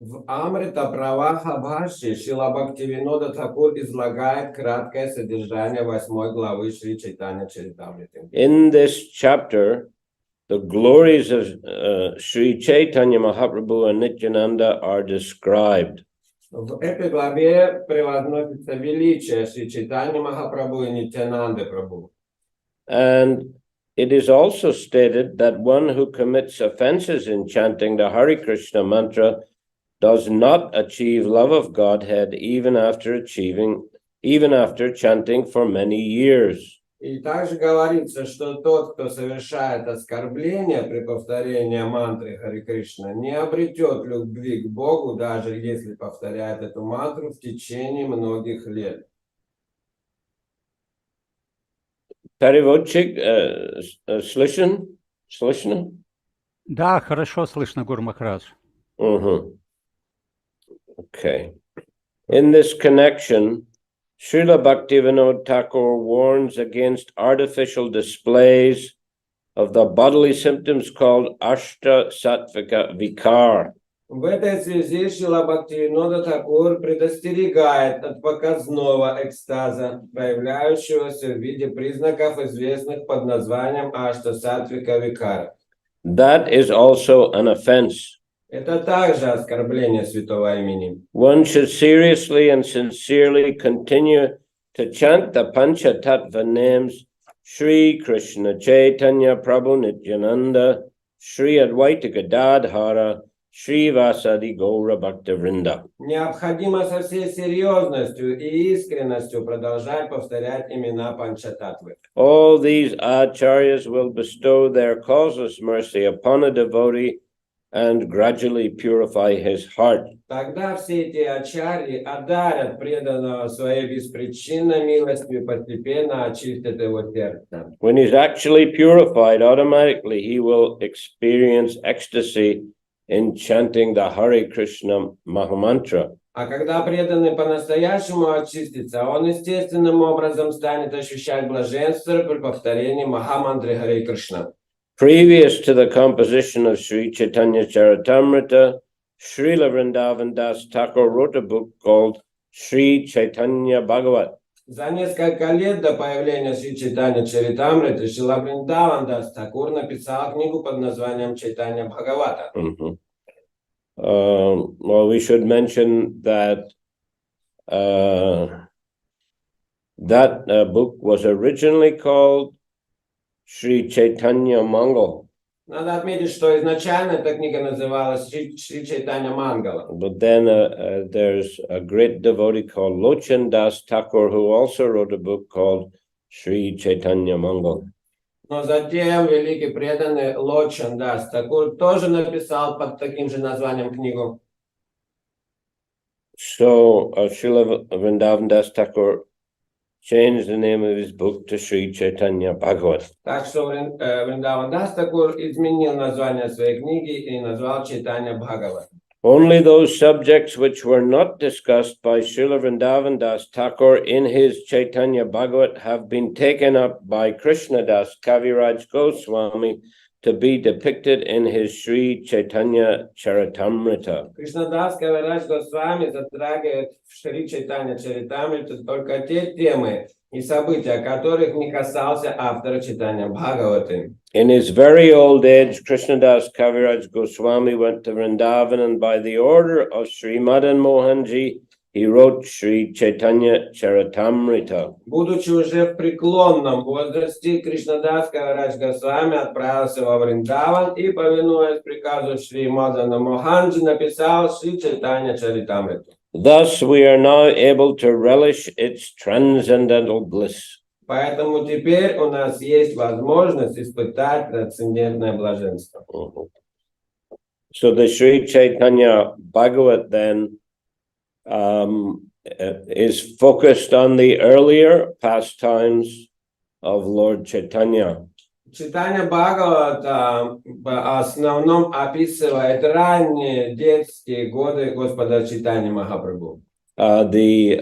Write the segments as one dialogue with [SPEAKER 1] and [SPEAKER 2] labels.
[SPEAKER 1] В Амрита Праваха Бхаши Шрила Бхактивинода Тхакур излагает краткое содержание 8 главы Шри Чайтанья Чаритамриты.
[SPEAKER 2] In this chapter, the glories of Sri Chaitanya Mahaprabhu and Nityananda are described.
[SPEAKER 1] В этой главе превозносится величие Шри Чайтаньи Махапрабху и Нитьянанды Прабху.
[SPEAKER 2] And it is also stated that one who commits offenses in chanting the Hare Krishna mantra does not achieve love of Godhead even after chanting for many years.
[SPEAKER 1] И также говорится, что тот, кто совершает оскорбление при повторении мантры Харе Кришна, не обретет любви к Богу, даже если повторяет эту мантру в течение многих лет.
[SPEAKER 2] Переводчик, слышно?
[SPEAKER 3] Да, хорошо слышно, Гуру Махарадж.
[SPEAKER 2] Okay. In this connection, Srila Bhaktivinoda Thakur warns against artificial displays of the bodily symptoms called Ashta Sattvika Vikar.
[SPEAKER 1] В этой связи Шрила Бхактивинода Тхакур предостерегает от показного экстаза, проявляющегося в виде признаков, известных под названием Ашта-саттвика Викара.
[SPEAKER 2] That is also an offense.
[SPEAKER 1] Это также оскорбление святого имени.
[SPEAKER 2] One should seriously and sincerely continue to chant the Pancha-tаттвы names Shri Krishna Chaitanya Prabhu Nityananda, Shri Advaita Gadadhara, Shri Vasadi Gaura Bhaktavrinda.
[SPEAKER 1] Необходимо со всей серьезностью и искренностью продолжать повторять имена Панча-таттвы.
[SPEAKER 2] All these acharyas will bestow their causeless mercy upon a devotee and gradually purify his heart.
[SPEAKER 1] Тогда все эти ачарьи одарят преданного своей беспричинной милостью и постепенно очистят его сердце.
[SPEAKER 2] When he's actually purified, automatically he will experience ecstasy in chanting the Hare Krishna Mahamantra.
[SPEAKER 1] А когда преданный по-настоящему очистится, он естественным образом станет ощущать блаженство при повторении Махамантры Харе Кришна.
[SPEAKER 2] Previous to the composition of Sri Chaitanya Charitamrita, Srila Vrindavan Das Thakur wrote a book called Sri Chaitanya Bhagavat.
[SPEAKER 1] За несколько лет до появления Шри Чайтанья Чаритамриты Шрила Вриндаван Дас Тхакур написал книгу под названием Чайтанья Бхагавата.
[SPEAKER 2] Well, we should mention that that book was originally called Sri Chaitanya Mangal.
[SPEAKER 1] Надо отметить, что изначально эта книга называлась Шри Чайтанья Мангала.
[SPEAKER 2] But then there's a great devotee called Lochan Das Thakur who also wrote a book called Sri Chaitanya Mangal.
[SPEAKER 1] Но затем великий преданный Лочан Дас Тхакур тоже написал под таким же названием книгу.
[SPEAKER 2] So Srila Vrindavan Das Thakur changed the name of his book to Sri Chaitanya Bhagavat.
[SPEAKER 1] Так что Вриндаван Дас Тхакур изменил название своей книги и назвал Чайтанья Бхагават.
[SPEAKER 2] Only those subjects which were not discussed by Srila Vrindavan Das Thakur in his Chaitanya Bhagavat have been taken up by Krishna Das Kaviraj Goswami to be depicted in his Sri Chaitanya Charitamrita.
[SPEAKER 1] Кришнадас Кавирадж Госвами затрагивает в Шри Чайтанья Чаритамрите только те темы и события, которых не касался автора Чайтанья Бхагаваты.
[SPEAKER 2] In his very old age, Krishnadas Kaviraj Goswami went to Vrindavan, and by the order of Sri Madan Mohanji, he wrote Sri Chaitanya Charitamrita.
[SPEAKER 1] Будучи уже в преклонном возрасте, Кришнадас Кавирадж Госвами отправился во Вриндаван и, повинуясь приказу Шри Мадана Моханджи, написал Шри Чайтанья Чаритамриту.
[SPEAKER 2] Thus, we are now able to relish its transcendental bliss.
[SPEAKER 1] Поэтому теперь у нас есть возможность испытать трансцендентное блаженство.
[SPEAKER 2] So the Sri Chaitanya Bhagavat then is focused on the earlier pastimes of Lord Chaitanya.
[SPEAKER 1] Читание Бхагавата в основном описывает ранние детские годы Господа Чайтаньи Махапрабху.
[SPEAKER 2] The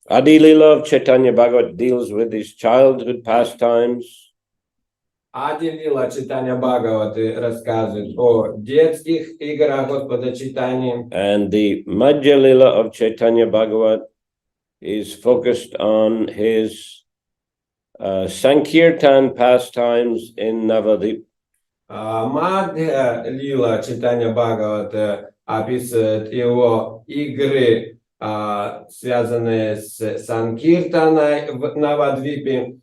[SPEAKER 2] Aди-lila of Chaitanya Bhagavat deals with his childhood pastimes.
[SPEAKER 1] Ади-лила читания Бхагаваты рассказывает о детских играх Господа читания.
[SPEAKER 2] And the Madhya-lila of Chaitanya Bhagavat is focused on his Sankirtan pastimes in Navadip.
[SPEAKER 1] Мадхья-лила читания Бхагавата описывает его игры, связанные с Санкиртаной в Навадвипе.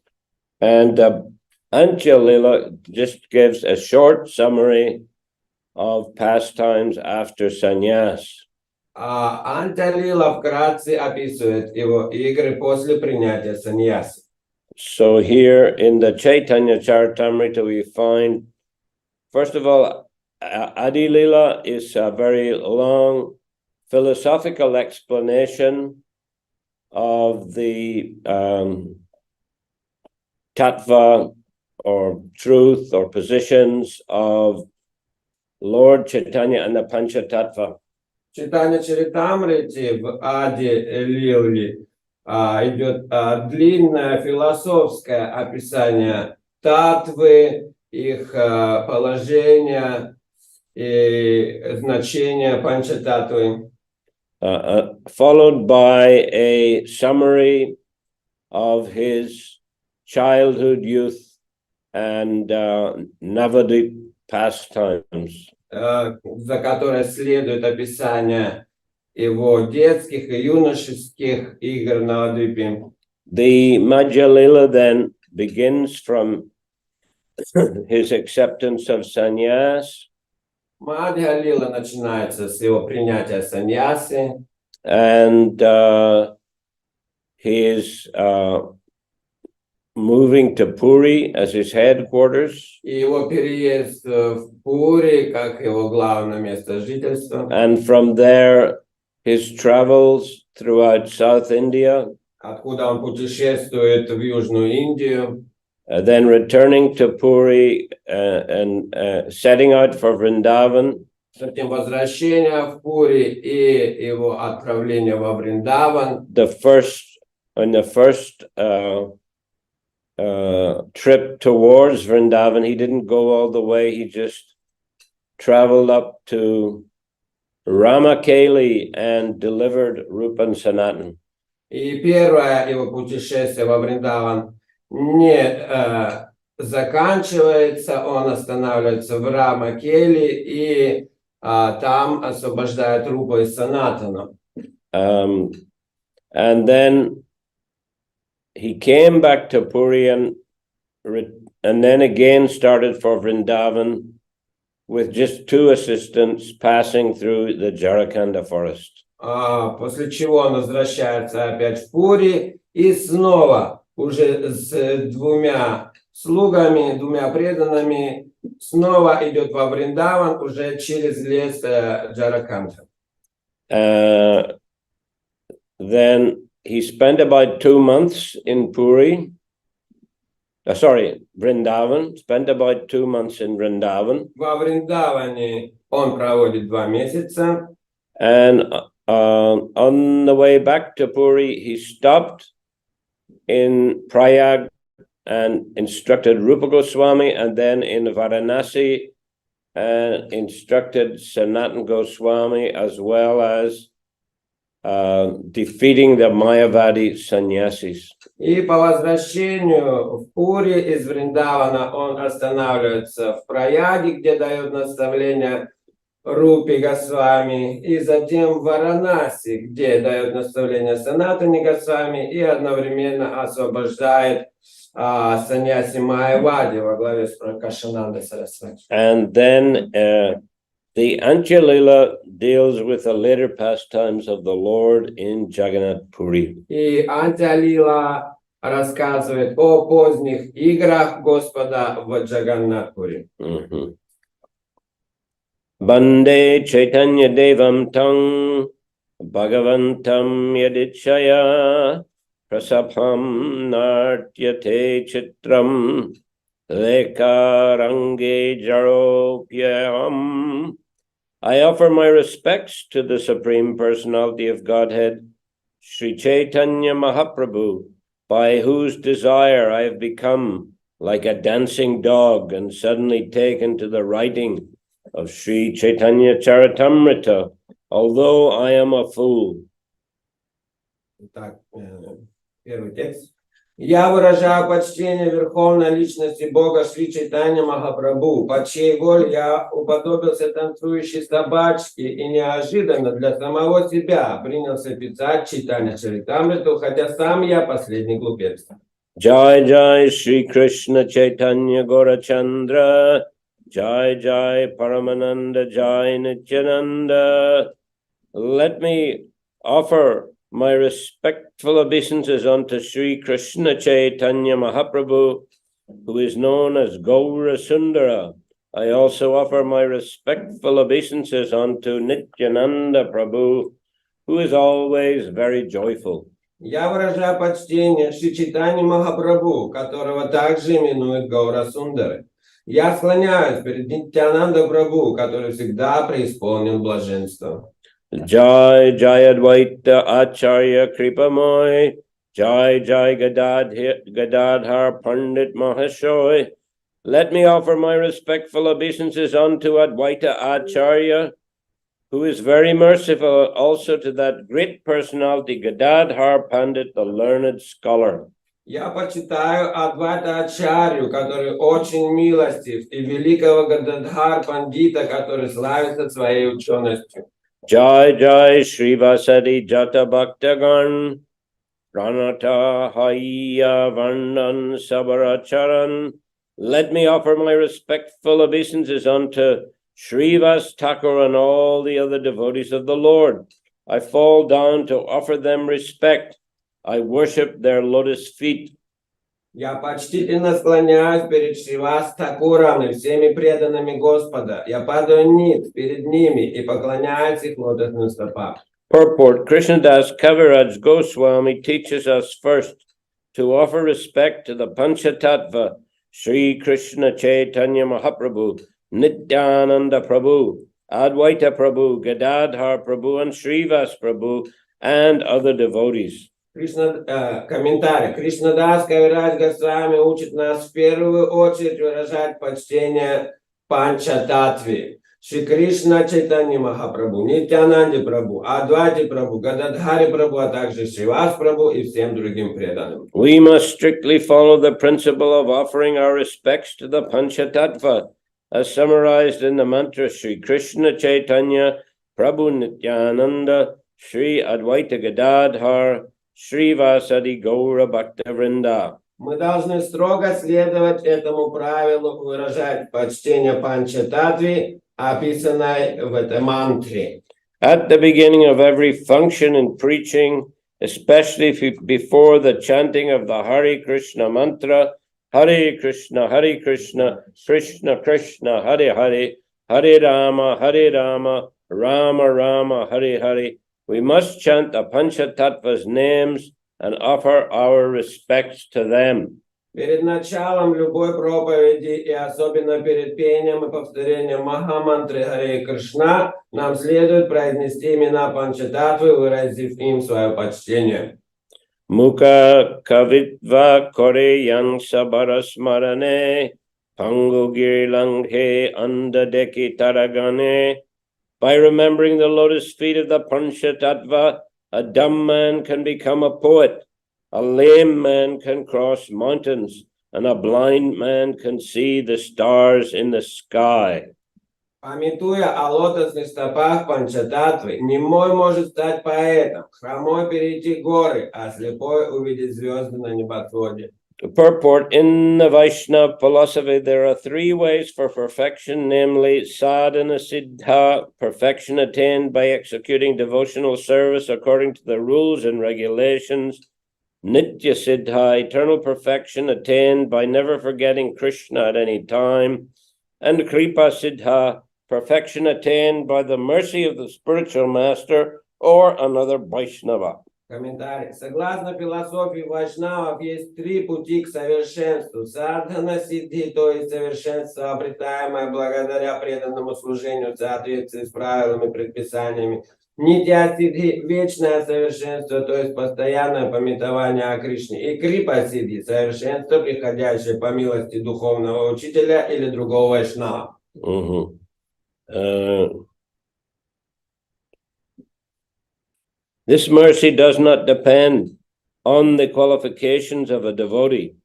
[SPEAKER 2] And Pанча-лила just gives a short summary of pastimes after sannyas.
[SPEAKER 1] Антя-лила вкратце описывает его игры после принятия саньясы.
[SPEAKER 2] So here in the Chaitanya Charitamrita we find, first of all, Aди-lila is a very long philosophical explanation of the tattva or truth or positions of Lord Chaitanya and the Pancha-tаттвы.
[SPEAKER 1] Читание Чаритамрити в Ади-лиле идет длинное философское описание таттвы, их положения и значения Панча-таттвы.
[SPEAKER 2] Followed by a summary of his childhood, youth, and Navadip pastimes.
[SPEAKER 1] За которой следует описание его детских и юношеских игр на Навадвипе.
[SPEAKER 2] The Madhya-lila then begins from his acceptance of sannyas.
[SPEAKER 1] Мадхья-лила начинается с его принятия саньясы.
[SPEAKER 2] And he is moving to Puri as his headquarters.
[SPEAKER 1] И его переезд в Пури, как его главное место жительства.
[SPEAKER 2] And from there, his travels throughout South India.
[SPEAKER 1] Откуда он путешествует в Южную Индию.
[SPEAKER 2] Then returning to Puri and setting out for Vrindavan.
[SPEAKER 1] Затем возвращение в Пури и его отправление во Вриндаван.
[SPEAKER 2] The first trip towards Vrindavan, he didn't go all the way. He just traveled up to Ramakeli and delivered Rupan Sanatan.
[SPEAKER 1] И первое его путешествие во Вриндаван не заканчивается, он останавливается в Рамакели и там освобождает Рупу из Санатана.
[SPEAKER 2] And then he came back to Puri and then again started for Vrindavan with just 2 assistants passing through the Jharkhanda forest.
[SPEAKER 1] После чего он возвращается опять в Пури и снова уже с 2 слугами, 2 преданными снова идет во Вриндаван уже через лес Джараканда.
[SPEAKER 2] Then he spent about 2 months in Puri. Vrindavan. Spent about 2 months in Vrindavan.
[SPEAKER 1] Во Вриндаване он проводит 2 месяца.
[SPEAKER 2] And on the way back to Puri, he stopped in Prayag and instructed Rupa Goswami, and then in Varanasi instructed Sanatan Goswami, as well as defeating the Mayavadi sannyasis.
[SPEAKER 1] И по возвращению в Пури из Вриндавана он останавливается в Праяге, где дает наставление Рупе Госвами, и затем в Варанаси, где дает наставление Санатане Госвами и одновременно освобождает саньяси Майявади во главе с Пракашанандой Сарасвати.
[SPEAKER 2] And then the Антя-лила deals with the later pastimes of the Lord in Jagannath Puri.
[SPEAKER 1] И Антя-лила рассказывает о поздних играх Господа в Джаганнат-пури.
[SPEAKER 2] Bande Chaitanya Devam Tang Bhagavantam Yadichaya Prasabham Nartyate Chitram Lekarange Jaropyam. I offer my respects to the Supreme Personality of Godhead, Sri Chaitanya Mahaprabhu, by whose desire I have become like a dancing dog and suddenly taken to the writing of Sri Chaitanya Charitamrita, although I am a fool.
[SPEAKER 1] Итак, первый текст. Я выражаю почтение Верховной Личности Бога Шри Чайтанья Махапрабху, по чьей воле я уподобился танцующей собачке и неожиданно для самого себя принялся писать Чайтанья Чаритамриту, хотя сам я последний глупец.
[SPEAKER 2] Jai Jai Shri Krishna Chaitanya Gaurachandra, Jai Jai Paramananda Jai Nityananda. Let me offer my respectful obeisances unto Sri Krishna Chaitanya Mahaprabhu, who is known as Gaura Sundara. I also offer my respectful obeisances unto Nityananda Prabhu, who is always very joyful.
[SPEAKER 1] Я выражаю почтение Шри Чайтанье Махапрабху, которого также именуют Гаура Сундарой. Я склоняюсь перед Нитьянанда Прабху, который всегда преисполнен блаженством.
[SPEAKER 2] Jai Jai Advaita Acharya Kripamoy, Jai Jai Gadadhar Pandit Mahashoy. Let me offer my respectful obeisances unto Advaita Acharya, who is very merciful, also to that great personality, Gadadhar Pandit, the learned scholar.
[SPEAKER 1] Я почитаю Адвайта Ачарью, который очень милостив, и великого Гададхар Пандита, который славится своей ученостью.
[SPEAKER 2] Jai Jai Srivasadi Jata Bhaktagan, Pranata Haya Vandan Sabaracharan. Let me offer my respectful obeisances unto Srivas Thakur and all the other devotees of the Lord. I fall down to offer them respect. I worship their lotus feet.
[SPEAKER 1] Я почтительно склоняюсь перед Шривас Такуром и всеми преданными Господа. Я падаю ниц перед ними и поклоняюсь их лотосным стопам.
[SPEAKER 2] Purport: Krishnadas Kaviraj Goswami teaches us first to offer respect to the Pancha-tаттвы, Sri Krishna Chaitanya Mahaprabhu, Nityananda Prabhu, Advaita Prabhu, Gadadhar Prabhu, and Srivas Prabhu, and other devotees.
[SPEAKER 1] Комментарий. Кришнадас Кавирадж Госвами учит нас в первую очередь выражать почтение Панча-таттвы, Шри Кришна Чайтанья Махапрабху, Нитьянанде Прабху, Адвайте Прабху, Гададхаре Прабху, а также Шривас Прабху и всем другим преданным.
[SPEAKER 2] We must strictly follow the principle of offering our respects to the Pancha-tаттвы, as summarized in the mantra Shri Krishna Chaitanya Prabhu Nityananda Shri Advaita Gadadhar Srivasadi Gaura Bhaktavrinda.
[SPEAKER 1] Мы должны строго следовать этому правилу, выражать почтение Панча-таттвы, описанной в этой мантре.
[SPEAKER 2] At the beginning of every function in preaching, especially before the chanting of the Hare Krishna mantra, Hare Krishna, Krishna Krishna, Hare Hare, Hare Rama, Rama Rama, Hare Hare, we must chant the Pancha-tattva's names and offer our respects to them.
[SPEAKER 1] Перед началом любой проповеди и особенно перед пением и повторением Махамантры Харе Кришна нам следует произнести имена Панча-таттвы, выразив им свое почтение.
[SPEAKER 2] Mukha kavitva kore yang sabarasmarane, pangu girilanghe andadeki taragane. By remembering the lotus feet of the Pancha-tattva, a dumb man can become a poet, a lame man can cross mountains, and a blind man can see the stars in the sky.
[SPEAKER 1] Памятуя о лотосных стопах Панча-таттвы, немой может стать поэтом, хромой перейти горы, а слепой увидеть звезды на небосводе.
[SPEAKER 2] To purport, in the Vaishnava philosophy, there are three ways for perfection, namely sadhana siddha, perfection attained by executing devotional service according to the rules and regulations; nitya siddha, eternal perfection attained by never forgetting Krishna at any time; and kripa siddha, perfection attained by the mercy of the spiritual master or another Vaishnava.
[SPEAKER 1] Комментарий. Согласно философии вайшнавов, есть три пути к совершенству. Садхана сиддхи, то есть совершенство, обретаемое благодаря преданному служению в соответствии с правилами и предписаниями. Нитья-сидхи – вечное совершенство, то есть постоянное памятование о Кришне. И крипа-сидхи – совершенство, приходящее по милости духовного учителя или другого вайшнава.
[SPEAKER 2] This mercy does not depend on the qualifications of a devotee.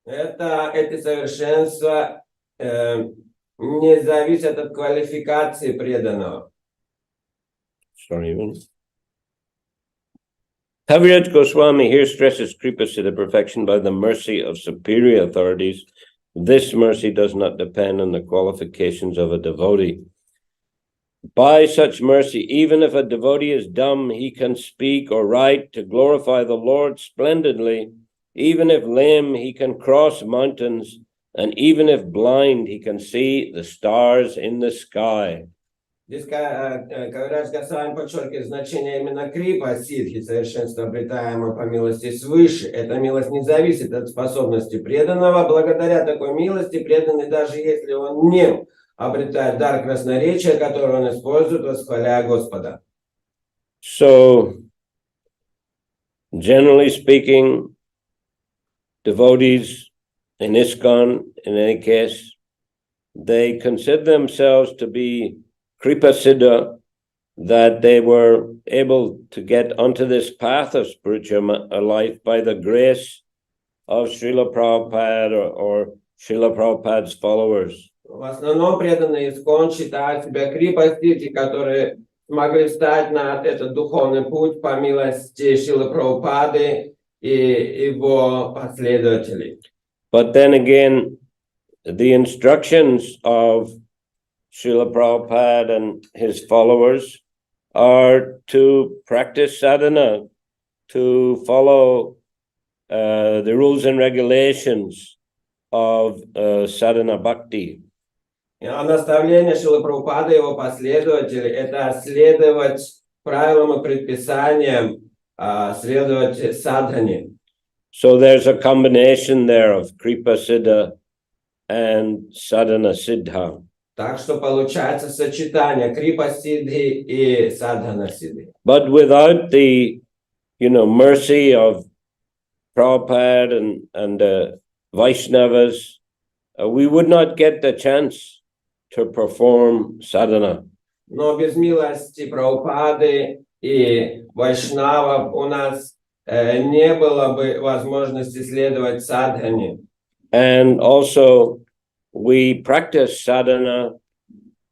[SPEAKER 1] Эти совершенства не зависят от квалификации преданного.
[SPEAKER 2] Kaviraj Goswami here stresses Kripa Siddha perfection by the mercy of superior authorities. This mercy does not depend on the qualifications of a devotee. By such mercy, even if a devotee is dumb, he can speak or write to glorify the Lord splendidly. Even if lame, he can cross mountains, and even if blind, he can see the stars in the sky.
[SPEAKER 1] Здесь Кавирадж Госвами подчеркивает значение именно крипа сидхи, совершенство, обретаемое по милости свыше. Эта милость не зависит от способности преданного. Благодаря такой милости преданный, даже если он не обретает дар красноречия, который он использует, восхваляя Господа.
[SPEAKER 2] So, generally speaking, devotees in ISKCON, in any case, they consider themselves to be Kripa Siddha, that they were able to get onto this path of spiritual life by the grace of Srila Prabhupada or Srila Prabhupada's followers.
[SPEAKER 1] В основном преданные ИСККОН считают себя крипа-сидхи, которые смогли встать на этот духовный путь по милости Шрилы Прабхупады и его последователей.
[SPEAKER 2] But then again, the instructions of Srila Prabhupada and his followers are to practice sadhana, to follow the rules and regulations of sadhana bhakti.
[SPEAKER 1] А наставление Шрилы Прабхупады и его последователей – это следовать правилам и предписаниям, следовать садхане.
[SPEAKER 2] So there's a combination there of Kripa Siddha and Sadhana Siddha.
[SPEAKER 1] Так что получается сочетание крипа-сидхи и садхана-сидхи.
[SPEAKER 2] But without the, mercy of Prabhupada and the Vaishnavas, we would not get the chance to perform sadhana.
[SPEAKER 1] Но без милости Прабхупады и Вайшнавов у нас не было бы возможности следовать садхане.
[SPEAKER 2] And also, we practice sadhana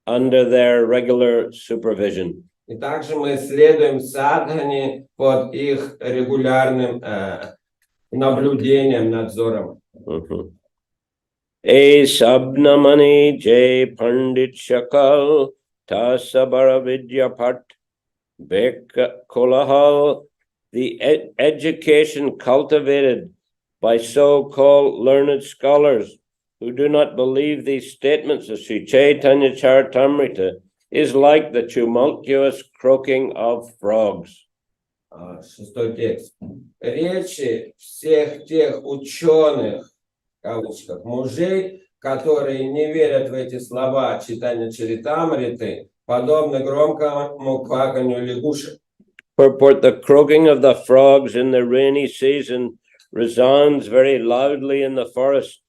[SPEAKER 2] under their regular supervision.
[SPEAKER 1] И также мы следуем садхане под их регулярным наблюдением, надзором.
[SPEAKER 2] E sabnamani jay pandit shakal tasabara vidya pat bek kolahal. The education cultivated by so-called learned scholars who do not believe these statements of Sri Chaitanya Charitamrita is like the tumultuous croaking of frogs.
[SPEAKER 1] Шестой текст. Речи всех тех ученых, в кавычках, мужей, которые не верят в эти слова читания Чаритамриты, подобны громкому кваканью лягушек.
[SPEAKER 2] Purport: the croaking of the frogs in the rainy season resounds very loudly in the forest,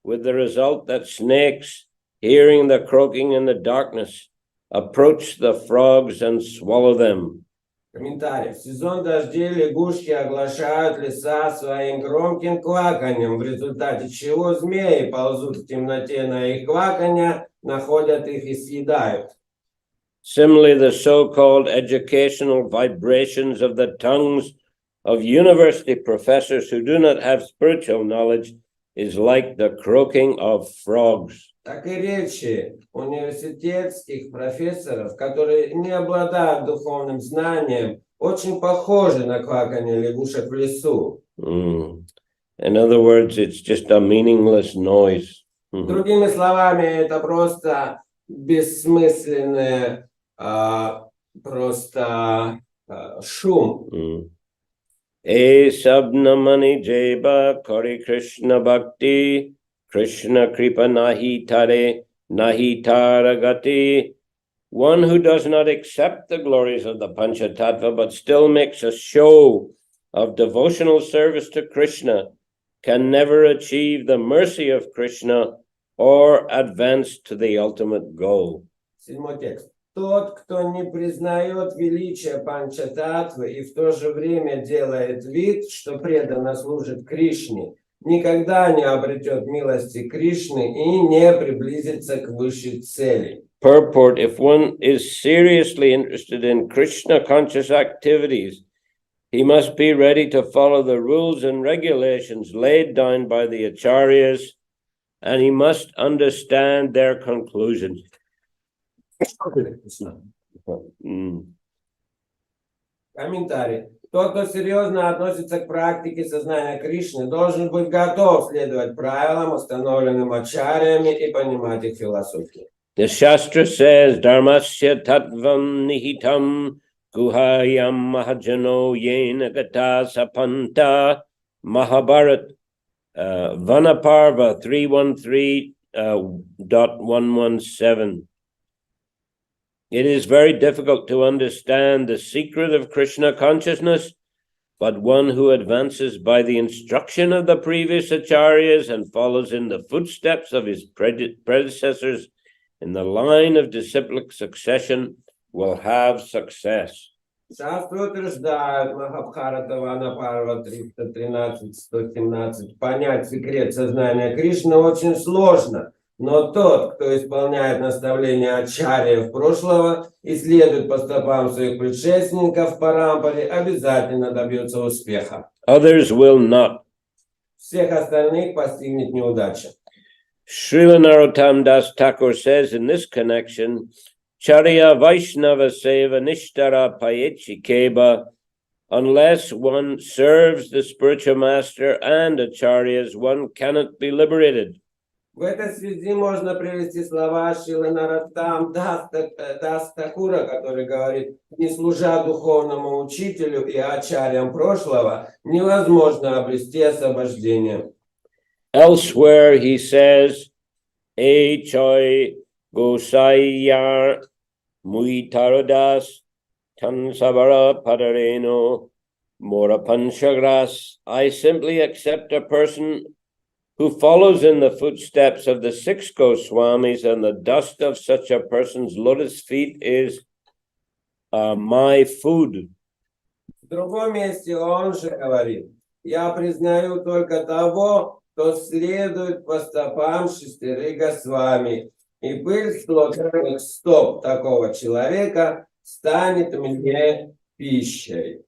[SPEAKER 2] with the result that snakes, hearing the croaking in the darkness, approach the frogs and swallow them.
[SPEAKER 1] Комментарий. В сезон дождей лягушки оглашают леса своим громким кваканьем, в результате чего змеи ползут в темноте на их кваканье, находят их и съедают.
[SPEAKER 2] Similarly, the so-called educational vibrations of the tongues of university professors who do not have spiritual knowledge is like the croaking of frogs.
[SPEAKER 1] Так и речи университетских профессоров, которые не обладают духовным знанием, очень похожи на кваканье лягушек в лесу.
[SPEAKER 2] In other words, it's just a meaningless noise.
[SPEAKER 1] Другими словами, это просто бессмысленный шум.
[SPEAKER 2] E sabnamani jeba Hare Krishna bhakti Krishna kripa nahi tare nahi taragati One who does not accept the glories of the Panchatattva but still makes a show of devotional service to Krishna can never achieve the mercy of Krishna or advance to the ultimate goal.
[SPEAKER 1] 7 текст. Тот, кто не признает величие Панча-таттвы и в то же время делает вид, что преданно служит Кришне, никогда не обретет милости Кришны и не приблизится к высшей цели.
[SPEAKER 2] Purport: if one is seriously interested in Krishna conscious activities, he must be ready to follow the rules and regulations laid down by the acharyas, and he must understand their conclusions.
[SPEAKER 1] Комментарий. Тот, кто серьезно относится к практике сознания Кришны, должен быть готов следовать правилам, установленным ачарьями, и понимать их философию.
[SPEAKER 2] The Shastra says, Dharmasya tattvam nihitam guhayam mahajano yena gata sapanta Mahabharat Vanaparva 313.117. It is very difficult to understand the secret of Krishna consciousness, but one who advances by the instruction of the previous acharyas and follows in the footsteps of his predecessors in the line of disciplic succession will have success.
[SPEAKER 1] Шастры утверждают, Махабхарата Ванапарва 313-117, понять секрет сознания Кришны очень сложно, но тот, кто исполняет наставления ачарьев прошлого и следует по стопам своих предшественников в парампаре, обязательно добьется успеха.
[SPEAKER 2] Others will not.
[SPEAKER 1] Всех остальных постигнет неудача.
[SPEAKER 2] Srila Narottam Das Thakur says in this connection, Charya Vaishnava Seva Nishtara Payechikeba, unless one serves the spiritual master and acharyas, one cannot be liberated.
[SPEAKER 1] В этой связи можно привести слова Шрилы Нароттам Дас Такура, который говорит: не служа духовному учителю и ачарьям прошлого, невозможно обрести освобождение.
[SPEAKER 2] Elsewhere he says, E choi gosayar mui tarodas tan sabara padareno mora panchagras. I simply accept a person who follows in the footsteps of the 6 Goswamis, and the dust of such a person's lotus feet is my food.
[SPEAKER 1] В другом месте он же говорит: я признаю только того, кто следует по стопам 6 Госвами, и пыль стоп такого человека станет мне пищей.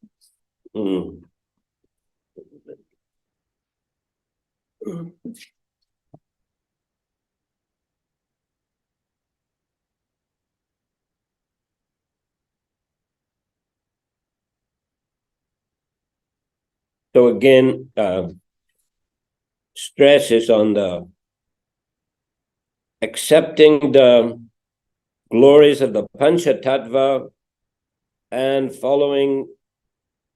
[SPEAKER 2] So again, stress is on the accepting the glories of the Pancha-tattva and following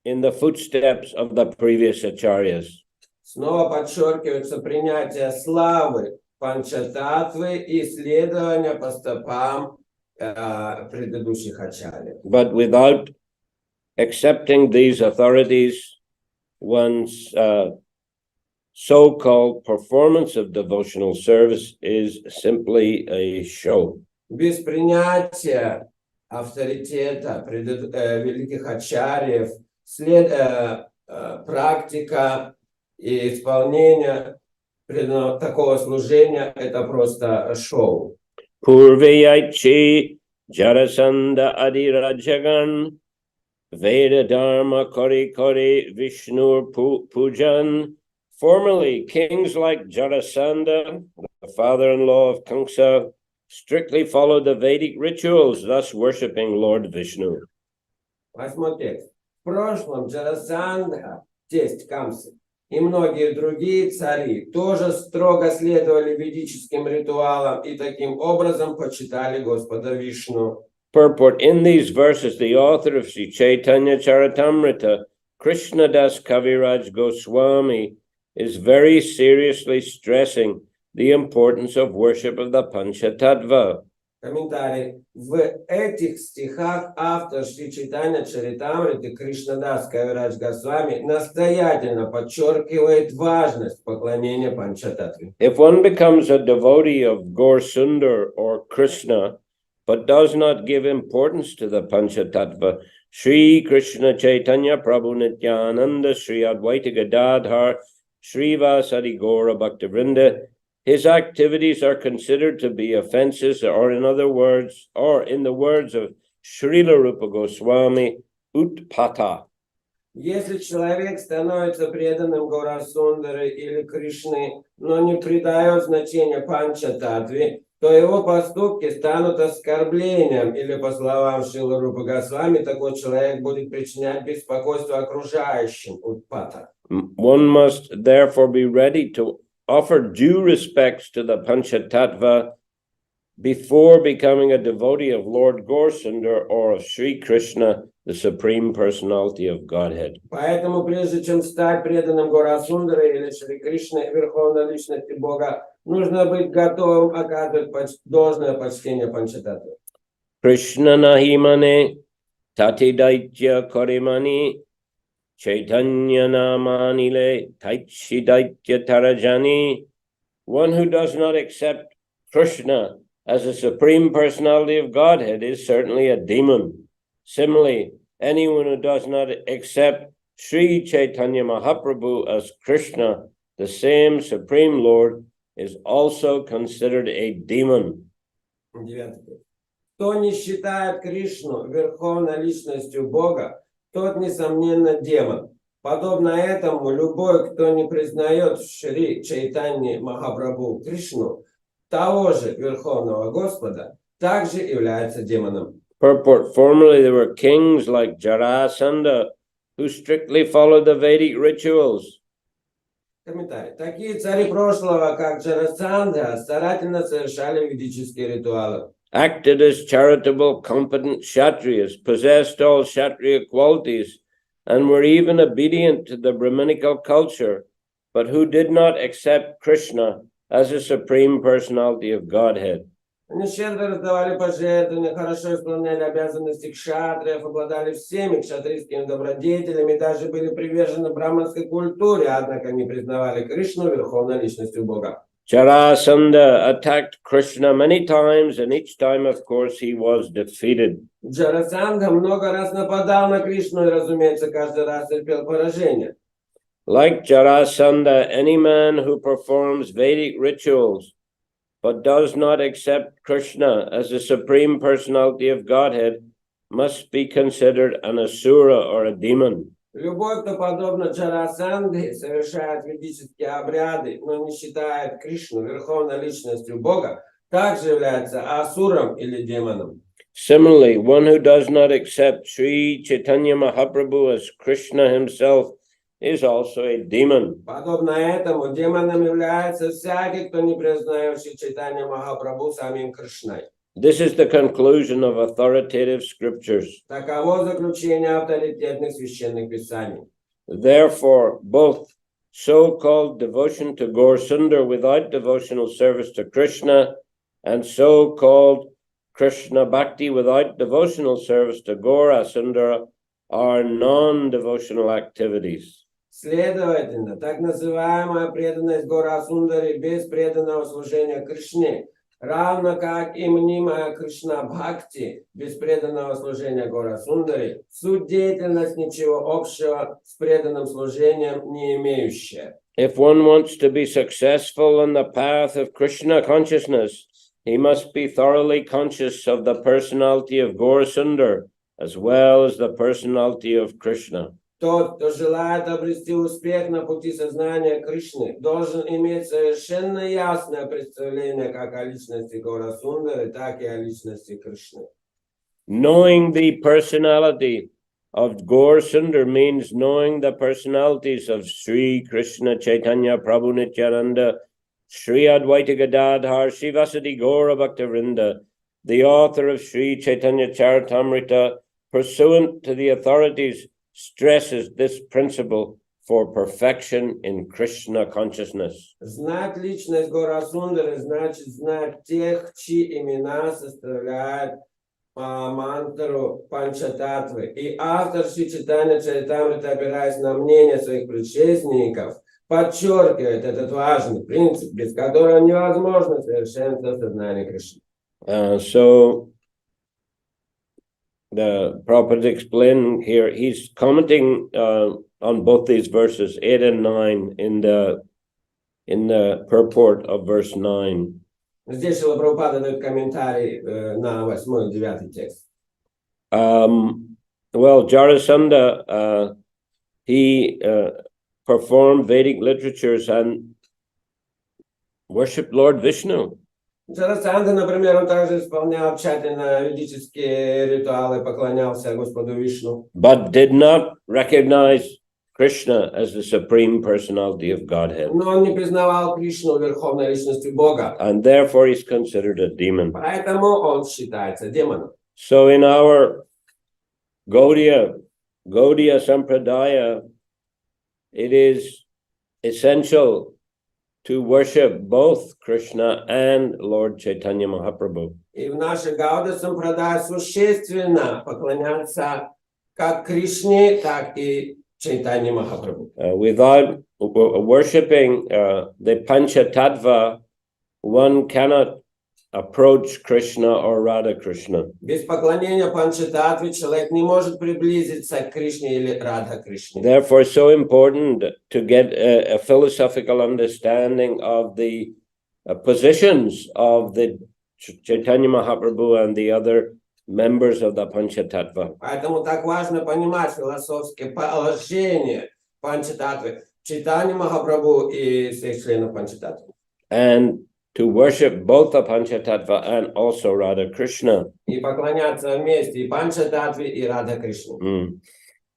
[SPEAKER 2] in the footsteps of the previous acharyas.
[SPEAKER 1] Снова подчеркивается принятие славы Панча-таттвы и следование по стопам предыдущих ачарьев.
[SPEAKER 2] But without accepting these authorities, one's so-called performance of devotional service is simply a show.
[SPEAKER 1] Без принятия авторитета великих ачарьев, практика и исполнение такого служения — это просто шоу.
[SPEAKER 2] Purvayaichi Jarasandha Adirajagan Veda Dharma Kori Kori Vishnur Pujan. Formerly, kings like Jarasandha, the father-in-law of Kamsa, strictly followed the Vedic rituals, thus worshipping Lord Vishnu.
[SPEAKER 1] 8 текст. В прошлом Джарасандха, тесть Камсы, и многие другие цари тоже строго следовали ведическим ритуалам и таким образом почитали Господа Вишну.
[SPEAKER 2] Purport: in these verses, the author of Sri Chaitanya Charitamrita, Krishnadas Kaviraj Goswami, is very seriously stressing the importance of worship of the Pancha-tattva.
[SPEAKER 1] Комментарий. В этих стихах автор Шри Чайтанья Чаритамриты Кришнадас Кавирадж Госвами настоятельно подчеркивает важность поклонения Панча-таттвы.
[SPEAKER 2] If one becomes a devotee of Gaur Sundar or Krishna, but does not give importance to the Pancha-tаттвы, Shri Krishna Chaitanya Prabhu Nityananda Shri Advaita Gadadhar Srivasadi Gaura Bhaktivinoda, his activities are considered to be offenses, or in the words of Srila Rupa Goswami, utpata.
[SPEAKER 1] Если человек становится преданным Гаурасундаре или Кришны, но не придает значения Панча-таттве, то его поступки станут оскорблением, или, по словам Шрилы Рупы Госвами, такой человек будет причинять беспокойство окружающим, утпата.
[SPEAKER 2] One must therefore be ready to offer due respects to the Pancha-tаттвы before becoming a devotee of Lord Gaur-Sundar or of Sri Krishna, the Supreme Personality of Godhead.
[SPEAKER 1] Поэтому, прежде чем стать преданным Гаурасундара или Шри Кришны, Верховной Личности Бога, нужно быть готовым оказывать должное почтение Панча-таттвы.
[SPEAKER 2] Krishna nahimane tati daitya korimani Chaitanya namanile taichi daitya tarajani. One who does not accept Krishna as a Supreme Personality of Godhead is certainly a demon. Similarly, anyone who does not accept Sri Chaitanya Mahaprabhu as Krishna, the same Supreme Lord, is also considered a demon.
[SPEAKER 1] 9. Кто не считает Кришну Верховной Личностью Бога, тот, несомненно, демон. Подобно этому, любой, кто не признает Шри Чайтаньи Махапрабху Кришну, того же Верховного Господа, также является демоном.
[SPEAKER 2] Purport: formerly there were kings like Jarasandha who strictly followed the Vedic rituals.
[SPEAKER 1] Комментарий. Такие цари прошлого, как Джарасандха, старательно совершали ведические ритуалы.
[SPEAKER 2] Acted as charitable, competent Kshatriyas, possessed all Kshatriya qualities, and were even obedient to the Brahminical culture, but who did not accept Krishna as a Supreme Personality of Godhead.
[SPEAKER 1] Они щедро раздавали пожертвования, хорошо исполняли обязанности кшатриев, обладали всеми кшатрийскими добродетелями, даже были привержены браманской культуре, однако не признавали Кришну Верховной Личностью Бога.
[SPEAKER 2] Jarasandha attacked Krishna many times, and each time, of course, he was defeated.
[SPEAKER 1] Джарасандха много раз нападал на Кришну и, разумеется, каждый раз терпел поражение.
[SPEAKER 2] Like Jarasandha, any man who performs Vedic rituals but does not accept Krishna as the Supreme Personality of Godhead must be considered an asura or a demon.
[SPEAKER 1] Любой, кто, подобно Джарасандхе, совершает ведические обряды, но не считает Кришну Верховной Личностью Бога, также является асуром или демоном.
[SPEAKER 2] Similarly, one who does not accept Sri Chaitanya Mahaprabhu as Krishna himself is also a demon.
[SPEAKER 1] Подобно этому, демоном является всякий, кто не признает Шри Чайтанья Махапрабху самим Кришной.
[SPEAKER 2] This is the conclusion of authoritative scriptures.
[SPEAKER 1] Таково заключение авторитетных священных писаний.
[SPEAKER 2] Therefore, both so-called devotion to Gaur Sundar without devotional service to Krishna and so-called Krishna Bhakti without devotional service to Gaura Sundara are non-devotional activities.
[SPEAKER 1] Следовательно, так называемая преданность Гаурасундаре без преданного служения Кришне, равно как и мнимая Кришна Бхакти без преданного служения Гаурасундаре, суть деятельность ничего общего с преданным служением не имеющая.
[SPEAKER 2] If one wants to be successful on the path of Krishna consciousness, he must be thoroughly conscious of the personality of Gaur Sundar as well as the personality of Krishna.
[SPEAKER 1] Тот, кто желает обрести успех на пути сознания Кришны, должен иметь совершенно ясное представление как о личности Гаурасундары, так и о личности Кришны.
[SPEAKER 2] Knowing the personality of Gaur Sundar means knowing the personalities of Sri Krishna Chaitanya Prabhu Nityananda, Sri Advaita Gadadhar, Srivasadi Gaura Bhaktivinoda, the author of Sri Chaitanya Charitamrita, pursuant to the authorities, stresses this principle for perfection in Krishna consciousness.
[SPEAKER 1] Знать личность Горасундары значит знать тех, чьи имена составляют мантру Панча-таттвы. И автор Шри Чайтанья Чаритамрита, опираясь на мнение своих предшественников, подчеркивает этот важный принцип, без которого невозможно совершенство сознания Кришны.
[SPEAKER 2] So the Prabhupada explained here, he's commenting on both these verses 8 and 9 in the purport of verse 9.
[SPEAKER 1] Здесь Шрила Прабхупада дает комментарий на 8 и 9 текст.
[SPEAKER 2] Well, Jarasandha, he performed Vedic literatures and worshipped Lord Vishnu.
[SPEAKER 1] Джарасандха, например, он также исполнял тщательно ведические ритуалы, поклонялся Господу Вишну.
[SPEAKER 2] But did not recognize Krishna as the supreme personality of Godhead.
[SPEAKER 1] Но он не признавал Кришну верховной личностью Бога.
[SPEAKER 2] And therefore he's considered a demon.
[SPEAKER 1] Поэтому он считается демоном.
[SPEAKER 2] So in our Gaudiya Sampradaya, it is essential to worship both Krishna and Lord Chaitanya Mahaprabhu.
[SPEAKER 1] И в нашей Гауда Сампрадай существенно поклоняться как Кришне, так и Chaitanya Mahaprabhu.
[SPEAKER 2] Without worshipping the Pанча-таттвы, one cannot approach Krishna or Radha Krishna.
[SPEAKER 1] Без поклонения Панча-таттвы человек не может приблизиться к Кришне или Радха Кришне.
[SPEAKER 2] Therefore, it's so important to get a philosophical understanding of the positions of the Chaitanya Mahaprabhu and the other members of the Pанча-таттвы.
[SPEAKER 1] Поэтому так важно понимать философское положение Панча-таттвы, Чайтанья Махапрабху и всех членов Панча-таттвы.
[SPEAKER 2] And to worship both the Pанча-таттвы and also Radha Krishna.
[SPEAKER 1] И поклоняться вместе и Панча-таттве, и Радха Кришне.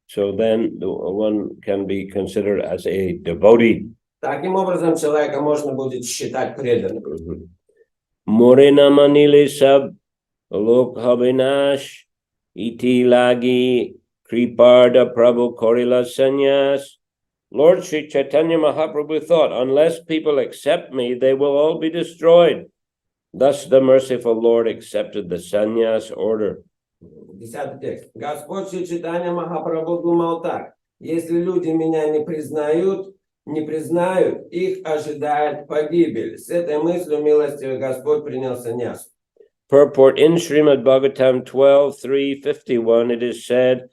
[SPEAKER 2] So then one can be considered as a devotee.
[SPEAKER 1] Таким образом, человека можно будет считать преданным.
[SPEAKER 2] Murina manili sab lok habinash iti lagi kriparda prabhu korila sanyas. Lord Sri Chaitanya Mahaprabhu thought, unless people accept me, they will all be destroyed. Thus the merciful Lord accepted the sannyas order.
[SPEAKER 1] 10 текст. Господь Шри Чайтанья Махапрабху думал так: если люди меня не признают, их ожидает погибель. С этой мыслью милостивый Господь принял саньясу.
[SPEAKER 2] Purport in Srimad Bhagavatam 12:351, it is said,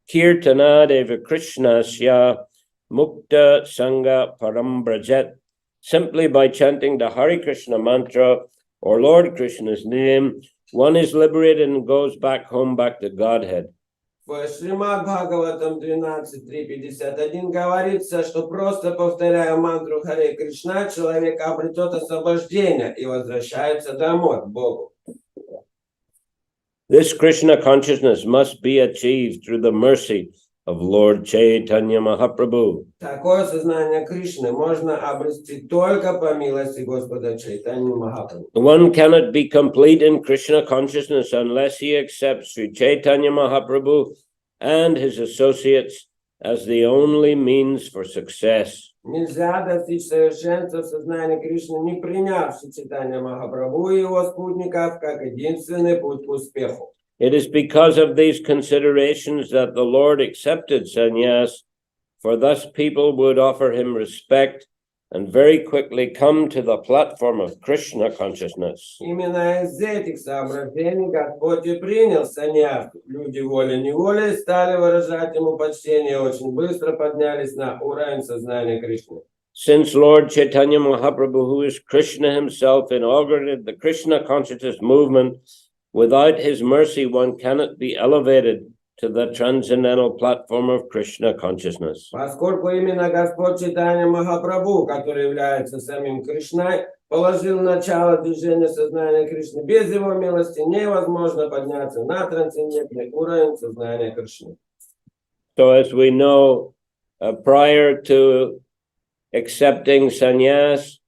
[SPEAKER 2] Kirtana Deva Krishnasya Mukta Sangha Parambrajet. Simply by chanting the Hare Krishna mantra or Lord Krishna's name, one is liberated and goes back home, back to Godhead.
[SPEAKER 1] В Шримад Бхагаватам 12.3.51 говорится, что просто повторяя мантру Харе Кришна, человек обретет освобождение и возвращается домой, к Богу.
[SPEAKER 2] This Krishna consciousness must be achieved through the mercy of Lord Chaitanya Mahaprabhu.
[SPEAKER 1] Такое сознание Кришны можно обрести только по милости Господа Чайтаньи Махапрабху.
[SPEAKER 2] One cannot be complete in Krishna consciousness unless he accepts Sri Chaitanya Mahaprabhu and his associates as the only means for success.
[SPEAKER 1] Нельзя достичь совершенства в сознании Кришны, не приняв Шри Чайтанья Махапрабху и его спутников как единственный путь к успеху.
[SPEAKER 2] It is because of these considerations that the Lord accepted sannyas, for thus people would offer him respect and very quickly come to the platform of Krishna consciousness.
[SPEAKER 1] Именно из этих соображений Господь и принял саньясу. Люди волей-неволей стали выражать ему почтение и очень быстро поднялись на уровень сознания Кришны.
[SPEAKER 2] Since Lord Chaitanya Mahaprabhu, who is Krishna himself, inaugurated the Krishna consciousness movement, without his mercy, one cannot be elevated to the transcendental platform of Krishna consciousness.
[SPEAKER 1] Поскольку именно Господь Чайтанья Махапрабху, который является самим Кришной, положил начало движения сознания Кришны, без его милости невозможно подняться на трансцендентный уровень сознания Кришны.
[SPEAKER 2] So as we know, prior to accepting sannyas,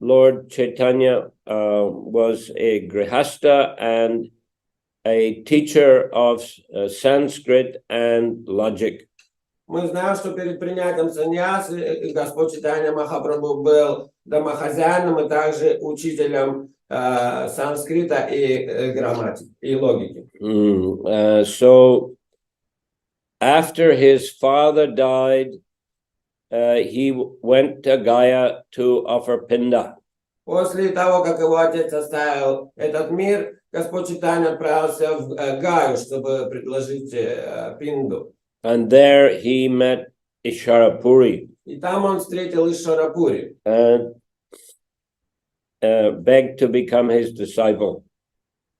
[SPEAKER 2] Lord Chaitanya was a grihasta and a teacher of Sanskrit and logic.
[SPEAKER 1] Мы знаем, что перед принятием саньясы Господь Чайтанья Махапрабху был домохозяином и также учителем санскрита и грамматики, и логики.
[SPEAKER 2] So after his father died, he went to Gaya to offer pinda.
[SPEAKER 1] После того, как его отец оставил этот мир, Господь Чайтанья отправился в Гаю, чтобы предложить пинду.
[SPEAKER 2] And there he met Ishwarapuri
[SPEAKER 1] И там он встретил Ишварапури
[SPEAKER 2] and begged to become his disciple.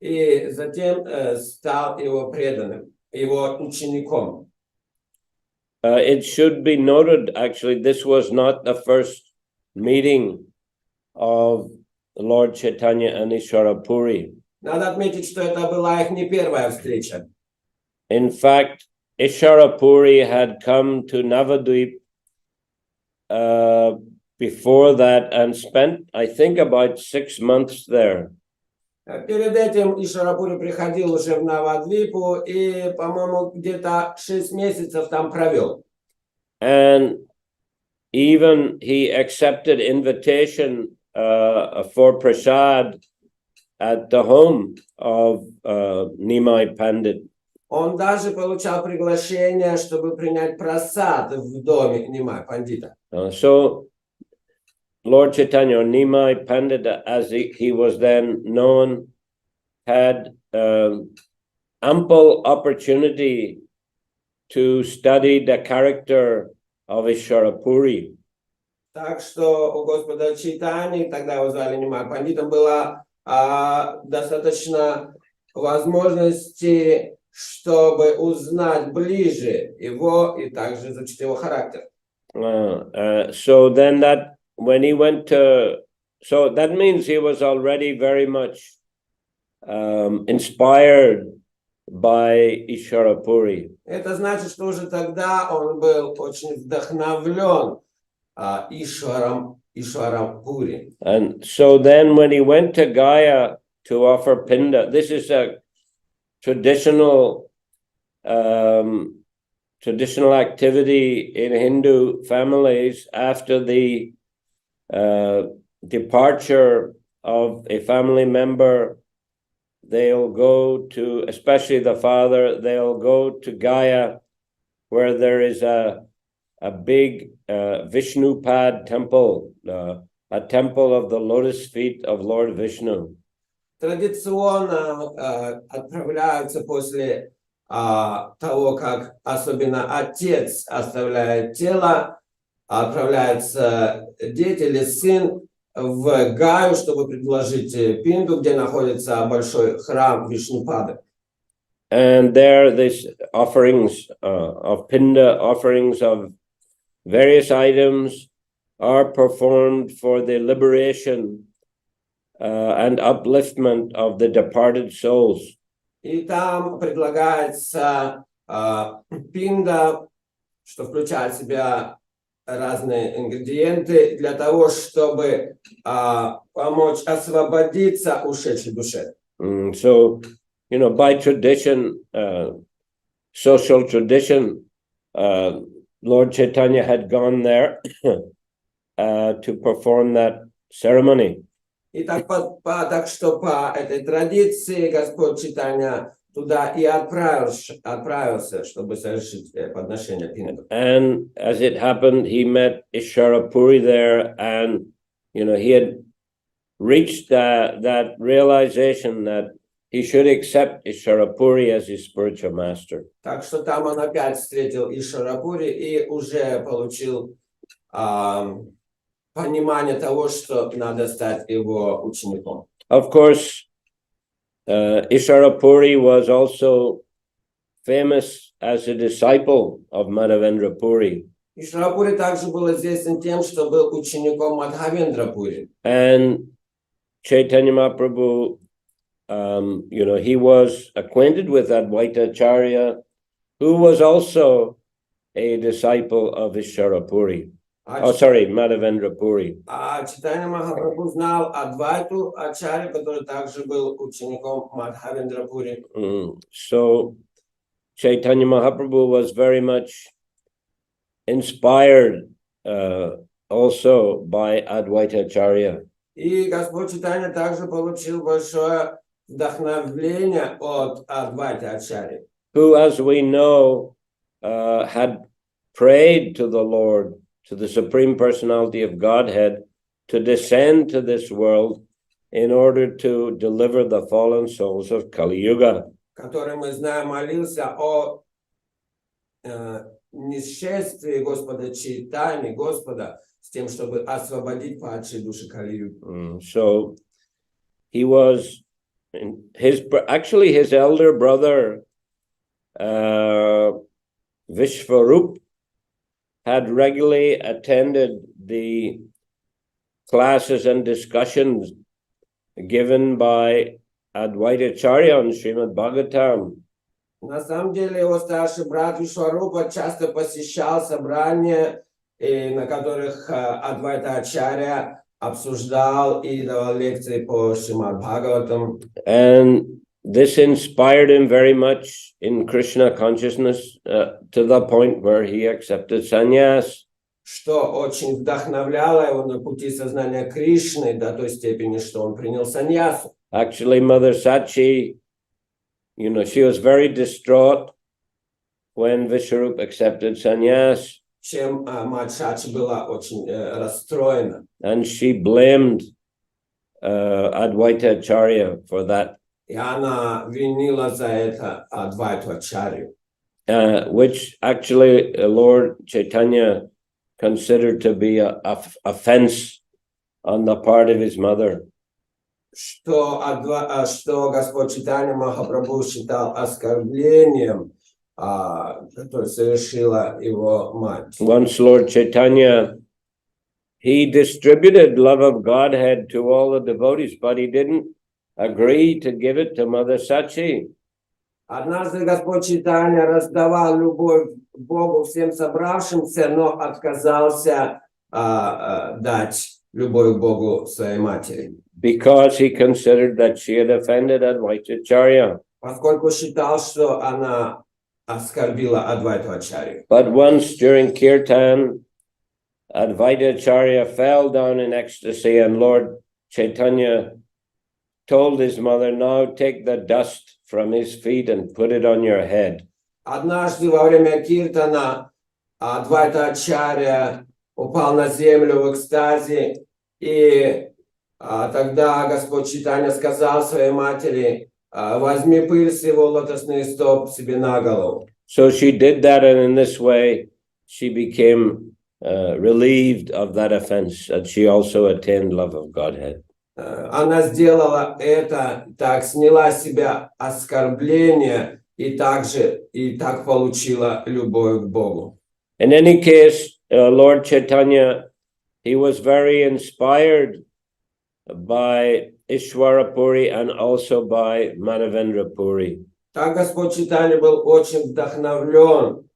[SPEAKER 1] и затем стал его преданным, его учеником.
[SPEAKER 2] It should be noted, actually, this was not the first meeting of Lord Chaitanya and Ishwarapuri.
[SPEAKER 1] Надо отметить, что это была их не первая встреча.
[SPEAKER 2] In fact, Ishwarapuri had come to Navadvip before that and spent, I think, about 6 months there.
[SPEAKER 1] Перед этим Ишварапури приходил уже в Навадвипу и, по-моему, где-то 6 месяцев там провел.
[SPEAKER 2] And even he accepted invitation for prasad at the home of Nimai Pandit.
[SPEAKER 1] Он даже получал приглашение, чтобы принять прасад в доме Нимай Пандита.
[SPEAKER 2] So Lord Chaitanya, or Nimai Pandit, as he was then known, had ample opportunity to study the character of Ishwarapuri.
[SPEAKER 1] Так что у Господа Чайтаньи, тогда его звали Нимай Пандитом, было достаточно возможности, чтобы узнать ближе его и также изучить его характер.
[SPEAKER 2] So then that when he went to, so that means he was already very much inspired by Ishwarapuri.
[SPEAKER 1] Это значит, что уже тогда он был очень вдохновлен Ишваром Пури.
[SPEAKER 2] And so then when he went to Gaya to offer pinda, this is a traditional activity in Hindu families after the departure of a family member. They'll go to, especially the father, they'll go to Gaya, where there is a big Vishnupad temple, a temple of the lotus feet of Lord Vishnu.
[SPEAKER 1] Традиционно отправляются после того, как особенно отец оставляет тело, отправляются дети или сын в Гаю, чтобы предложить пинду, где находится большой храм Вишнупады.
[SPEAKER 2] And there, these offerings of pinda, offerings of various items, are performed for the liberation and upliftment of the departed souls.
[SPEAKER 1] И там предлагается пинда, что включает в себя разные ингредиенты для того, чтобы помочь освободиться ушедшей душе.
[SPEAKER 2] So, you know, by tradition, social tradition, Lord Chaitanya had gone there to perform that ceremony.
[SPEAKER 1] И так что по этой традиции Господь Чайтанья туда и отправился, чтобы совершить подношение пинду.
[SPEAKER 2] And as it happened, he met Ishwarapuri there, and you know he had reached that realization that he should accept Ishwarapuri as his spiritual master.
[SPEAKER 1] Так что там он опять встретил Ишварапури и уже получил понимание того, что надо стать его учеником.
[SPEAKER 2] Of course, Ishwarapuri was also famous as a disciple of Madhavendra Puri.
[SPEAKER 1] Ишварапури также был известен тем, что был учеником Мадхавендра Пури.
[SPEAKER 2] And Chaitanya Mahaprabhu, you know, he was acquainted with Advaita Acharya, who was also a disciple of Ishwarapuri. Madhavendra Puri.
[SPEAKER 1] Чайтанья Махапрабху знал Адвайту Ачарья, который также был учеником Мадхавендра Пури.
[SPEAKER 2] So Chaitanya Mahaprabhu was very much inspired also by Advaita Acharya.
[SPEAKER 1] И Господь Чайтанья также получил большое вдохновление от Адвайта Ачарьи,
[SPEAKER 2] who, as we know, had prayed to the Lord, to the Supreme Personality of Godhead, to descend to this world in order to deliver the fallen souls of Kali Yuga.
[SPEAKER 1] который, мы знаем, молился о несчастье Господа Чайтани, Господа, с тем, чтобы освободить падшие души Кали-юги.
[SPEAKER 2] So he was, his elder brother, Vishvarup, had regularly attended the classes and discussions given by Advaita Acharya on Srimad Bhagavatam.
[SPEAKER 1] На самом деле его старший брат Вишварупа часто посещал собрания, на которых Адвайта Ачарья обсуждал и давал лекции по Шримад Бхагаватам.
[SPEAKER 2] And this inspired him very much in Krishna consciousness to the point where he accepted sannyas.
[SPEAKER 1] Что очень вдохновляло его на пути сознания Кришны до той степени, что он принял саньясу.
[SPEAKER 2] Actually, Mother Sachi, she was very distraught when Vishwarup accepted sannyas.
[SPEAKER 1] Чем мать Шачи была очень расстроена.
[SPEAKER 2] And she blamed Advaita Acharya for that.
[SPEAKER 1] И она винила за это Адвайту Ачарью.
[SPEAKER 2] Which actually Lord Chaitanya considered to be a offense on the part of his mother.
[SPEAKER 1] Что Господь Чайтанья Махапрабху считал оскорблением, которое совершила его мать.
[SPEAKER 2] Once Lord Chaitanya, he distributed love of Godhead to all the devotees, but he didn't agree to give it to Mother Sachi.
[SPEAKER 1] Однажды Господь Чайтанья раздавал любовь к Богу всем собравшимся, но отказался дать любовь к Богу своей матери.
[SPEAKER 2] Because he considered that she had offended Advaita Acharya.
[SPEAKER 1] Поскольку считал, что она оскорбила Адвайту Ачарью.
[SPEAKER 2] But once during Kirtan, Advaita Acharya fell down in ecstasy, and Lord Chaitanya told his mother, "Now take the dust from his feet and put it on your head."
[SPEAKER 1] Однажды во время Киртана Адвайта Ачарья упал на землю в экстазе, и тогда Господь Чайтанья сказал своей матери: возьми пыль с его лотосных стоп себе на голову.
[SPEAKER 2] So she did that, and in this way she became relieved of that offense, and she also attained love of Godhead.
[SPEAKER 1] Она сделала это, так сняла с себя оскорбление, и так получила любовь к Богу.
[SPEAKER 2] In any case, Lord Chaitanya, he was very inspired by Ishwara Puri and also by Manavendra Puri.
[SPEAKER 1] Так Господь Чайтанья был очень вдохновлен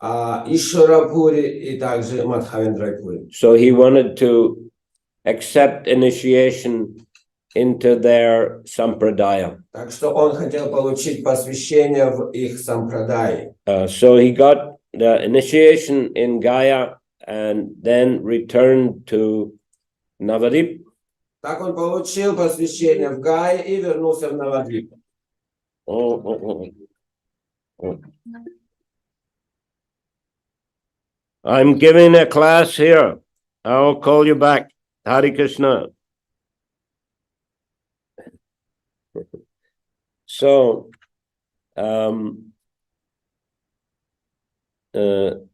[SPEAKER 1] Ишвара Пури и также Мадхавендра Пури.
[SPEAKER 2] So he wanted to accept initiation into their sampradaya.
[SPEAKER 1] Так что он хотел получить посвящение в их сампрадае.
[SPEAKER 2] So he got the initiation in Gaya and then returned to Navadip.
[SPEAKER 1] Так он получил посвящение в Гае и вернулся в Навадвип.
[SPEAKER 2] I'm giving a class here. I'll call you back. Hare Krishna. So,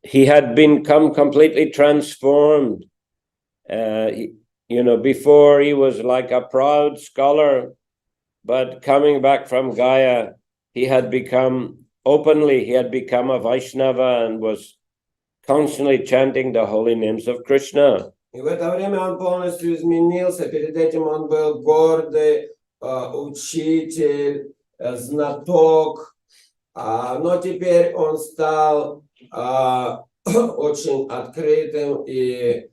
[SPEAKER 2] he had become completely transformed. Before he was like a proud scholar, but coming back from Gaya, he had become a Vaishnava and was constantly chanting the holy names of Krishna.
[SPEAKER 1] И в это время он полностью изменился. Перед этим он был гордый учитель, знаток, но теперь он стал очень открытым и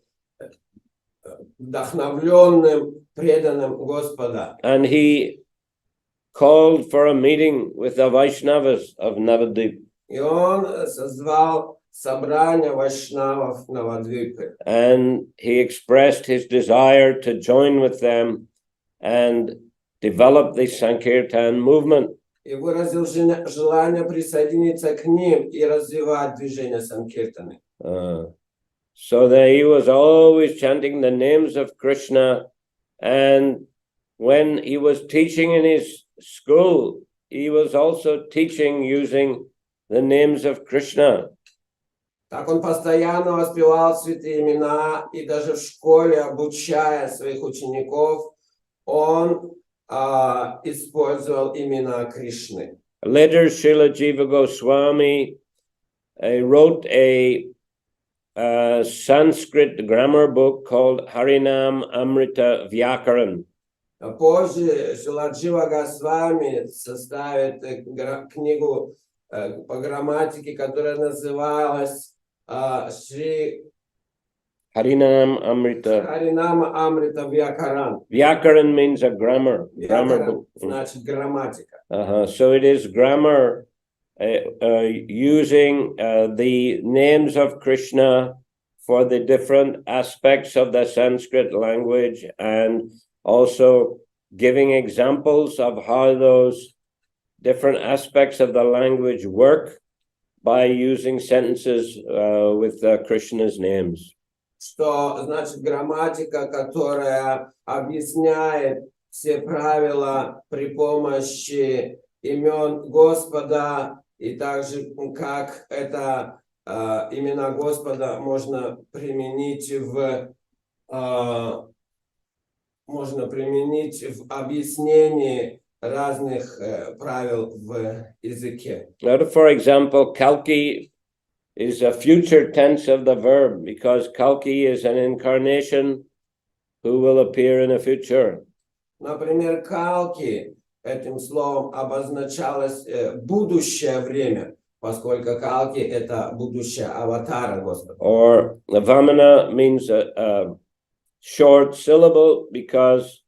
[SPEAKER 1] вдохновленным, преданным Господа.
[SPEAKER 2] And he called for a meeting with the Vaishnavas of Navadip.
[SPEAKER 1] И он созвал собрания вайшнавов Навадвипы.
[SPEAKER 2] And he expressed his desire to join with them and develop the Sankirtan movement.
[SPEAKER 1] И выразил желание присоединиться к ним и развивать движение Санкиртаны.
[SPEAKER 2] So that he was always chanting the names of Krishna, and when he was teaching in his school, he was also teaching using the names of Krishna.
[SPEAKER 1] Так он постоянно воспевал святые имена, и даже в школе, обучая своих учеников, он использовал имена Кришны.
[SPEAKER 2] Later, Srila Jiva Goswami wrote a Sanskrit grammar book called Harinam Amrita Vyakaran.
[SPEAKER 1] Позже Шрила Госвами составит книгу по грамматике, которая называлась
[SPEAKER 2] Harinam Amrita.
[SPEAKER 1] Харинама Амрита Vyakaran.
[SPEAKER 2] Vyakaran means a grammar book.
[SPEAKER 1] Значит, грамматика.
[SPEAKER 2] So it is grammar using the names of Krishna for the different aspects of the Sanskrit language, and also giving examples of how those different aspects of the language work by using sentences with Krishna's names.
[SPEAKER 1] Что значит грамматика, которая объясняет все правила при помощи имен Господа, и также как это имена Господа можно применить в объяснении разных правил в языке.
[SPEAKER 2] Now, for example, Kalki is a future tense of the verb, because Kalki is an incarnation who will appear in the future.
[SPEAKER 1] Например, Калки этим словом обозначалось будущее время, поскольку Калки это будущее аватара Господа.
[SPEAKER 2] Or Vamana means a short syllable, because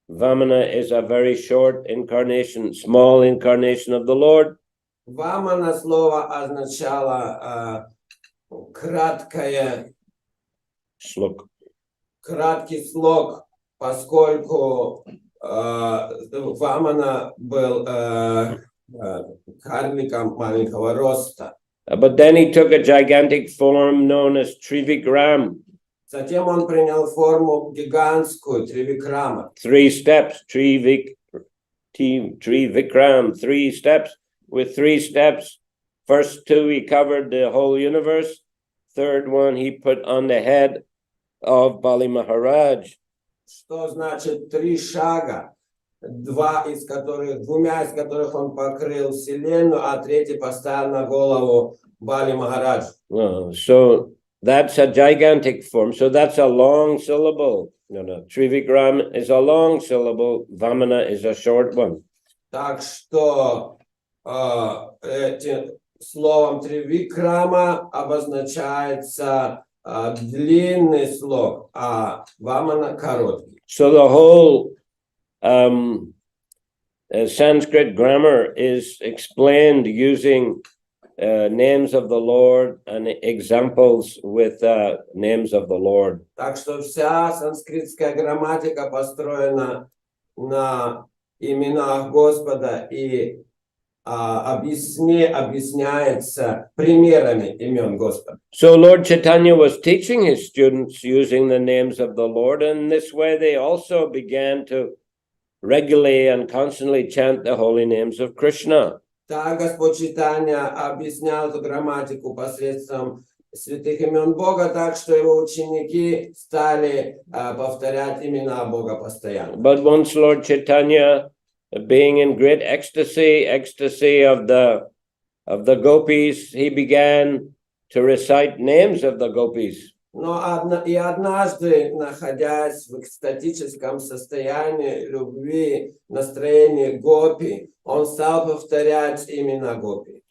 [SPEAKER 2] Vamana is a very short incarnation, small incarnation of the Lord.
[SPEAKER 1] Вамана слово означало краткий слог, поскольку Вамана был карликом маленького роста.
[SPEAKER 2] But then he took a gigantic form known as Trivikram.
[SPEAKER 1] Затем он принял форму гигантскую Тривикрама.
[SPEAKER 2] 3 steps, Trivikram, 3 steps. With 3 steps, first 2 he covered the whole universe. Third one he put on the head of Bali Maharaj.
[SPEAKER 1] Что значит 3 шага, двумя из которых он покрыл вселенную, а третий поставил на голову Бали Махараджа.
[SPEAKER 2] So that's a gigantic form. So that's a long syllable. Trivikram is a long syllable. Vamana is a short one.
[SPEAKER 1] Так что этим словом Тривикрама обозначается длинный слог, а Вамана короткий.
[SPEAKER 2] So the whole Sanskrit grammar is explained using names of the Lord and examples with names of the Lord.
[SPEAKER 1] Так что вся санскритская грамматика построена на именах Господа и объясняется примерами имен Господа.
[SPEAKER 2] So Lord Chaitanya was teaching his students using the names of the Lord, and in this way they also began to regularly and constantly chant the holy names of Krishna.
[SPEAKER 1] Так Господь Чайтанья объяснял эту грамматику посредством святых имен Бога, так что его ученики стали повторять имена Бога постоянно.
[SPEAKER 2] But once Lord Chaitanya, being in great ecstasy of the gopis, he began to recite names of the gopis.
[SPEAKER 1] Но однажды, находясь в экстатическом состоянии любви, настроении гопи, он стал повторять имена гопи.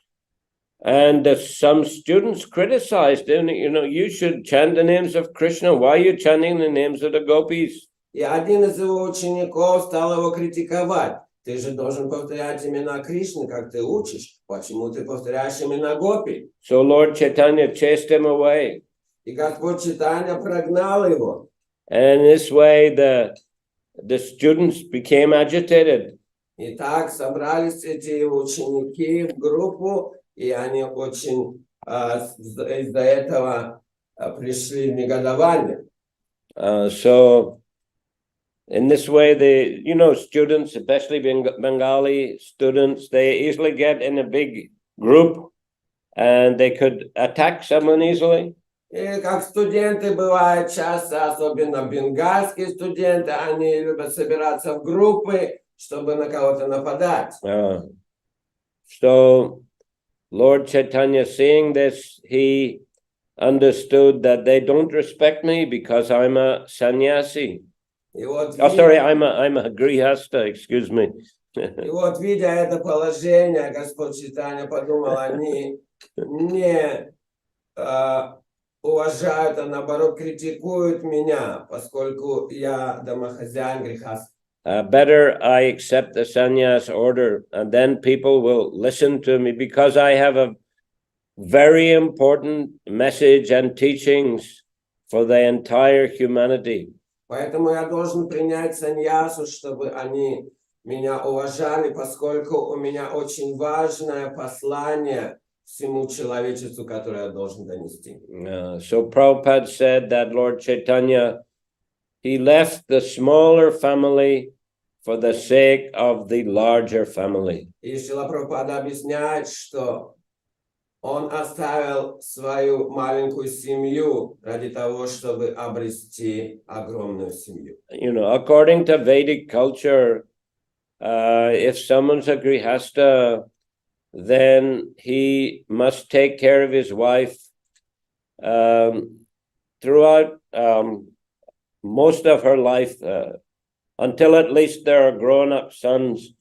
[SPEAKER 2] And some students criticized him, you should chant the names of Krishna. Why are you chanting the names of the gopis?
[SPEAKER 1] И один из его учеников стал его критиковать. ты же должен повторять имена Кришны, как ты учишь. Почему ты повторяешь имена Гопи?
[SPEAKER 2] So Lord Chaitanya chased him away.
[SPEAKER 1] И Господь Чайтанья прогнал его.
[SPEAKER 2] And in this way, the students became agitated.
[SPEAKER 1] И так собрались эти ученики в группу, и они очень из-за этого пришли в негодование.
[SPEAKER 2] So in this way, students, especially Bengali students, they easily get in a big group and they could attack someone easily.
[SPEAKER 1] И как студенты бывают часто, особенно бенгальские студенты, они любят собираться в группы, чтобы на кого-то нападать.
[SPEAKER 2] So Lord Chaitanya, seeing this, he understood that they don't respect me because I'm a sannyasi. I'm a grihasta, excuse me.
[SPEAKER 1] И вот, видя это положение, Господь Чайтанья подумал, они не уважают, а наоборот критикуют меня, поскольку я домохозяин грехаст.
[SPEAKER 2] Better I accept the sannyas order, and then people will listen to me because I have a very important message and teachings for the entire humanity.
[SPEAKER 1] Поэтому я должен принять саньясу, чтобы они меня уважали, поскольку у меня очень важное послание всему человечеству, которое я должен донести.
[SPEAKER 2] So Prabhupada said that Lord Chaitanya, he left the smaller family for the sake of the larger family.
[SPEAKER 1] И Шрила Прабхупада объясняет, что он оставил свою маленькую семью ради того, чтобы обрести огромную семью.
[SPEAKER 2] According to Vedic culture, if someone's a grihasta, then he must take care of his wife throughout most of her life, until at least there are grown-up sons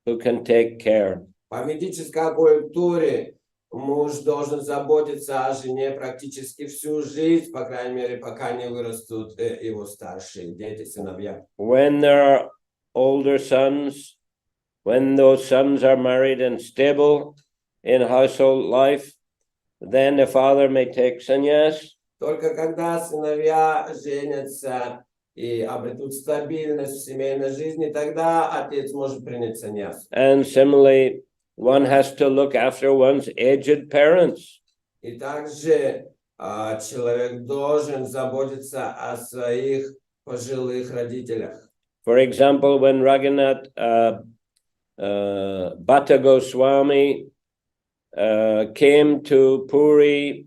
[SPEAKER 2] who can take care.
[SPEAKER 1] По ведической культуре муж должен заботиться о жене практически всю жизнь, по крайней мере, пока не вырастут его старшие дети, сыновья.
[SPEAKER 2] When there are older sons, when those sons are married and stable in household life, then the father may take sannyas.
[SPEAKER 1] Только когда сыновья женятся и обретут стабильность в семейной жизни, тогда отец может принять саньяс.
[SPEAKER 2] And similarly, one has to look after one's aged parents.
[SPEAKER 1] И также человек должен заботиться о своих пожилых родителях.
[SPEAKER 2] For example, when Raghunath Bhatta Goswami came to Puri,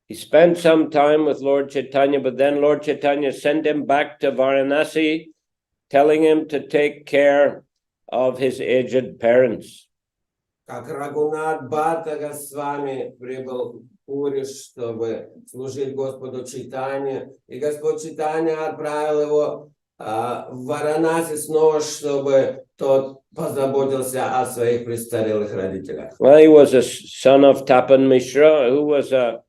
[SPEAKER 2] he spent some time with Lord Chaitanya, but then Lord Chaitanya sent him back to Varanasi, telling him to take care of his aged parents.
[SPEAKER 1] Как Рагунат Бхатта Госвами прибыл в Пури, чтобы служить Господу Чайтанье, и Господь Чайтанья отправил его в Варанаси снова, чтобы тот позаботился о своих престарелых родителях.
[SPEAKER 2] Well, he was a son of Tapan Mishra, who was a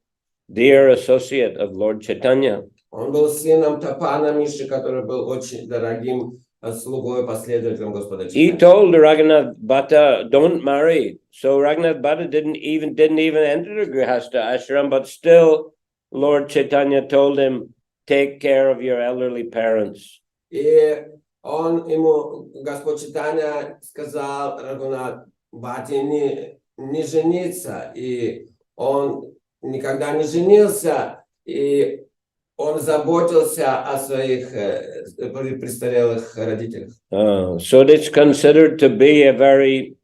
[SPEAKER 2] dear associate of Lord Chaitanya.
[SPEAKER 1] Он был сыном Тапана Миши, который был очень дорогим слугой, последователем Господа Чайтаньи.
[SPEAKER 2] He told Raghunath Bhatta, don't marry. So Raghunath Bhatta didn't even enter the Grihastha ashram, but still Lord Chaitanya told him, take care of your elderly parents.
[SPEAKER 1] И он ему, Господь Чайтанья, сказал Рагунат Бхатте не жениться, и он никогда не женился, и он заботился о своих престарелых родителях.
[SPEAKER 2] So it's considered to be a very,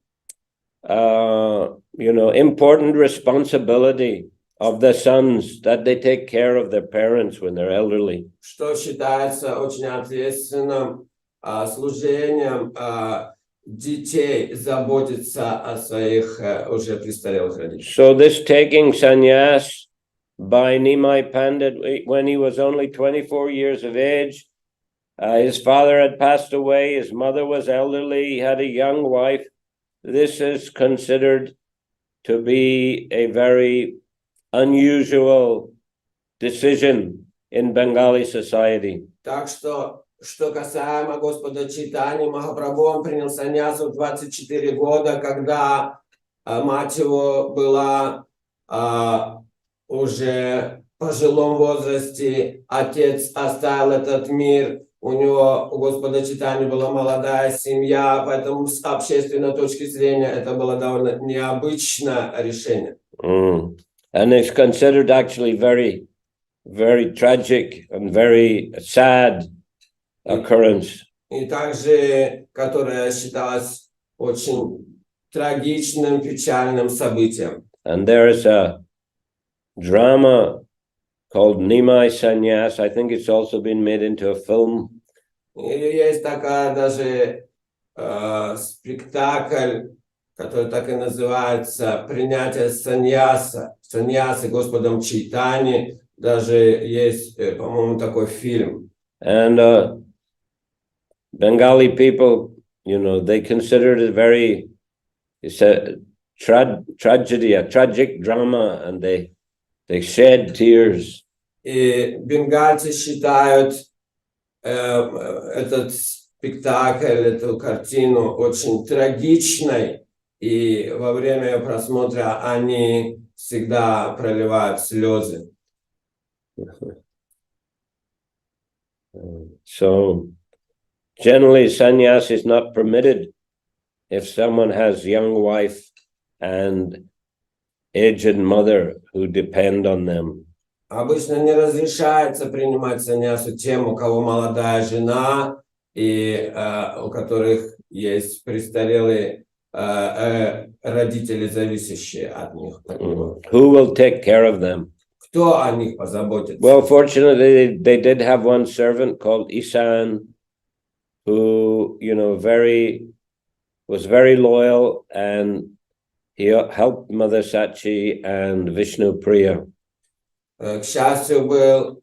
[SPEAKER 2] important responsibility of the sons that they take care of their parents when they're elderly.
[SPEAKER 1] Что считается очень ответственным служением детей заботиться о своих уже престарелых родителях.
[SPEAKER 2] So this taking sannyas by Nimai Pandit when he was only 24 years of age, his father had passed away, his mother was elderly, he had a young wife. This is considered to be a very unusual decision in Bengali society.
[SPEAKER 1] Так что что касаемо Господа Чайтаньи Махапрабху, он принял саньясу в 24 года, когда мать его была уже в пожилом возрасте, отец оставил этот мир, у Господа Чайтаньи была молодая семья, поэтому с общественной точки зрения это было довольно необычное решение.
[SPEAKER 2] And it's considered actually very, very tragic and very sad occurrence.
[SPEAKER 1] И также, которое считалось очень трагичным, печальным событием.
[SPEAKER 2] And there is a drama called Nimai Sannyas. I think it's also been made into a film.
[SPEAKER 1] И есть такая даже спектакль, который так и называется «Принятие саньясы Господом Чайтаньи». Даже есть, по-моему, такой фильм.
[SPEAKER 2] And Bengali people, you know, they consider it it's a tragedy, a tragic drama, and they shed tears.
[SPEAKER 1] И бенгальцы считают этот спектакль, эту картину очень трагичной, и во время ее просмотра они всегда проливают слезы.
[SPEAKER 2] So generally sannyas is not permitted if someone has young wife and aged mother who depend on them.
[SPEAKER 1] Обычно не разрешается принимать саньясу тем, у кого молодая жена и у которых есть престарелые родители, зависящие от них.
[SPEAKER 2] Who will take care of them?
[SPEAKER 1] Кто о них позаботится?
[SPEAKER 2] Well, fortunately, they did have one servant called Isan, who, you know, was very loyal, and he helped Mother Sachi and Vishnu Priya.
[SPEAKER 1] К счастью, был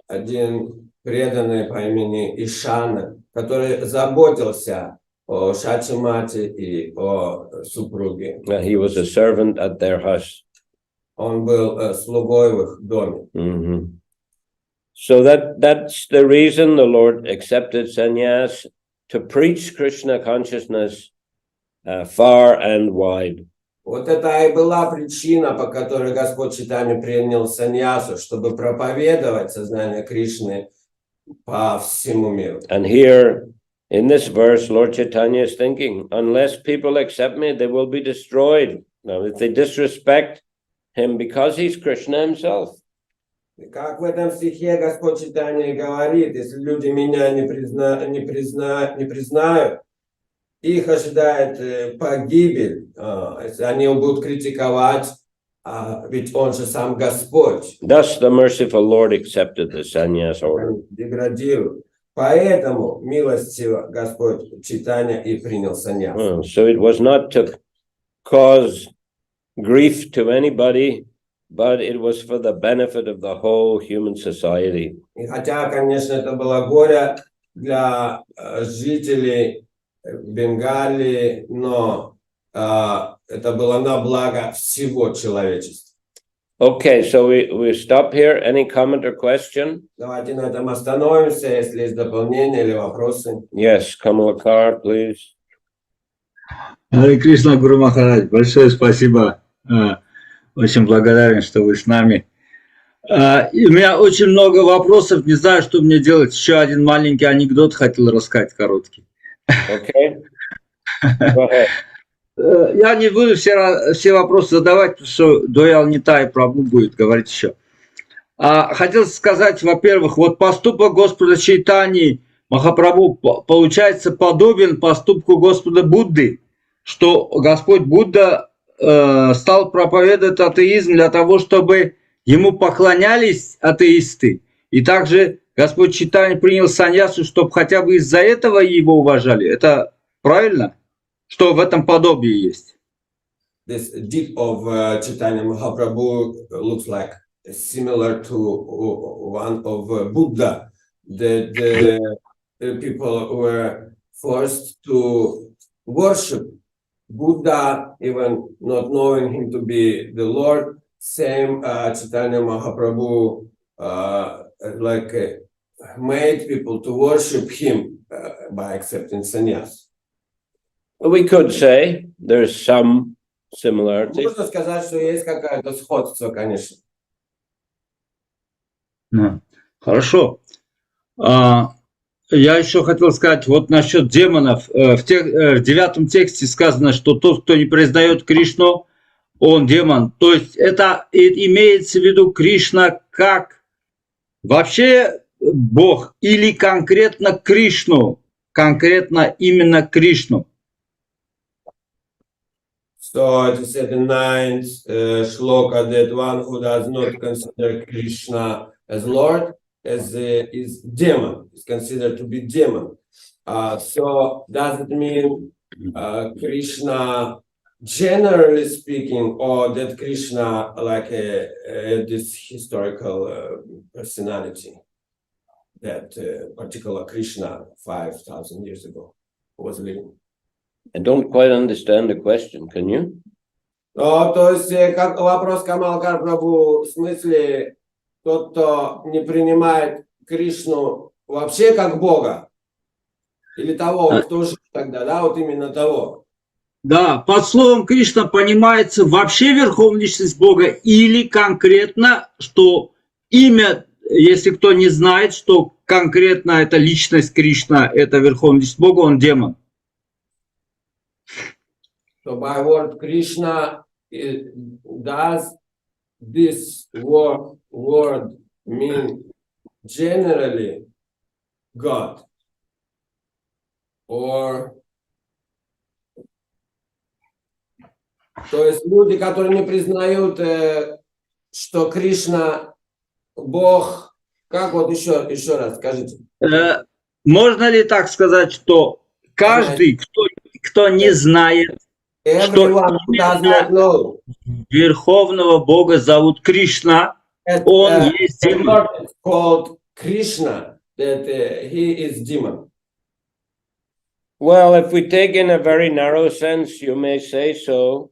[SPEAKER 1] один преданный по имени Ишана, который заботился о Шачи-мате и о супруге.
[SPEAKER 2] He was a servant at their house.
[SPEAKER 1] Он был слугой в их доме.
[SPEAKER 2] So that's the reason the Lord accepted sannyas, to preach Krishna consciousness far and wide.
[SPEAKER 1] Вот это и была причина, по которой Господь Чайтанья принял саньясу, чтобы проповедовать сознание Кришны по всему миру.
[SPEAKER 2] And here in this verse, Lord Chaitanya is thinking, unless people accept me, they will be destroyed. Now, if they disrespect him because he's Krishna himself.
[SPEAKER 1] Как в этом стихе Господь Чайтанья говорит, если люди меня не признают, их ожидает погибель, если они будут критиковать, ведь он же сам Господь.
[SPEAKER 2] Thus the merciful Lord accepted the sannyas order.
[SPEAKER 1] Деградирует. Поэтому милостиво Господь Чайтанья и принял саньяс.
[SPEAKER 2] So it was not to cause grief to anybody, but it was for the benefit of the whole human society.
[SPEAKER 1] И хотя, конечно, это было горе для жителей Бенгалии, но это было на благо всего человечества.
[SPEAKER 2] Okay, so we stop here. Any comment or question?
[SPEAKER 1] Давайте на этом остановимся, если есть дополнения или вопросы.
[SPEAKER 2] Yes, Kamalakar, please.
[SPEAKER 4] Харе Кришна, Гуру Махарадж, большое спасибо. Очень благодарен, что вы с нами. И у меня очень много вопросов, не знаю, что мне делать. Еще один маленький анекдот хотел рассказать, короткий.
[SPEAKER 2] Okay. Go ahead.
[SPEAKER 4] Я не буду все вопросы задавать, потому что Доял Нитай Прабху будет говорить еще. Хотел сказать, во-первых, вот поступок Господа Чайтаньи Махапрабху получается подобен поступку Господа Будды, что Господь Будда стал проповедовать атеизм для того, чтобы ему поклонялись атеисты. И также Господь Чайтанья принял саньясу, чтобы хотя бы из-за этого его уважали. Это правильно? Что в этом подобие есть?
[SPEAKER 1] This deed of Chaitanya Mahaprabhu looks like similar to one of Buddha. The people were forced to worship Buddha, even not knowing him to be the Lord. Same Chaitanya Mahaprabhu made people to worship him by accepting sannyas.
[SPEAKER 2] We could say there's some similarities.
[SPEAKER 1] Можно сказать, что есть какое-то сходство, конечно.
[SPEAKER 4] Да. Хорошо. Я еще хотел сказать вот насчет демонов. В 9 тексте сказано, что тот, кто не признает Кришну, он демон. То есть это имеется в виду Кришна как вообще Бог или конкретно Кришну, конкретно именно Кришну.
[SPEAKER 1] So it is said in 9th shloka that one who does not consider Krishna as Lord is demon, is considered to be demon. So does it mean Krishna generally speaking, or that Krishna like this historical personality, that particular Krishna 5,000 years ago was living?
[SPEAKER 2] I don't quite understand the question, can you?
[SPEAKER 1] То есть, как вопрос Камалкар Прабху, в смысле, тот, кто не принимает Кришну вообще как Бога, или того, кто жив тогда, да, вот именно того.
[SPEAKER 4] Да, под словом Кришна понимается вообще верховная личность Бога или конкретно, что имя, если кто не знает, что конкретно эта личность Кришна, это верховная личность Бога, он демон.
[SPEAKER 1] So by word Krishna, does this word mean generally God? Or... То есть люди, которые не признают, что Кришна Бог, как вот еще раз скажите?
[SPEAKER 4] Можно ли так сказать, что каждый, кто не знает, что верховного Бога зовут Кришна, он есть демон?
[SPEAKER 1] Called Krishna, that he is demon.
[SPEAKER 2] Well, if we take in a very narrow sense, you may say so.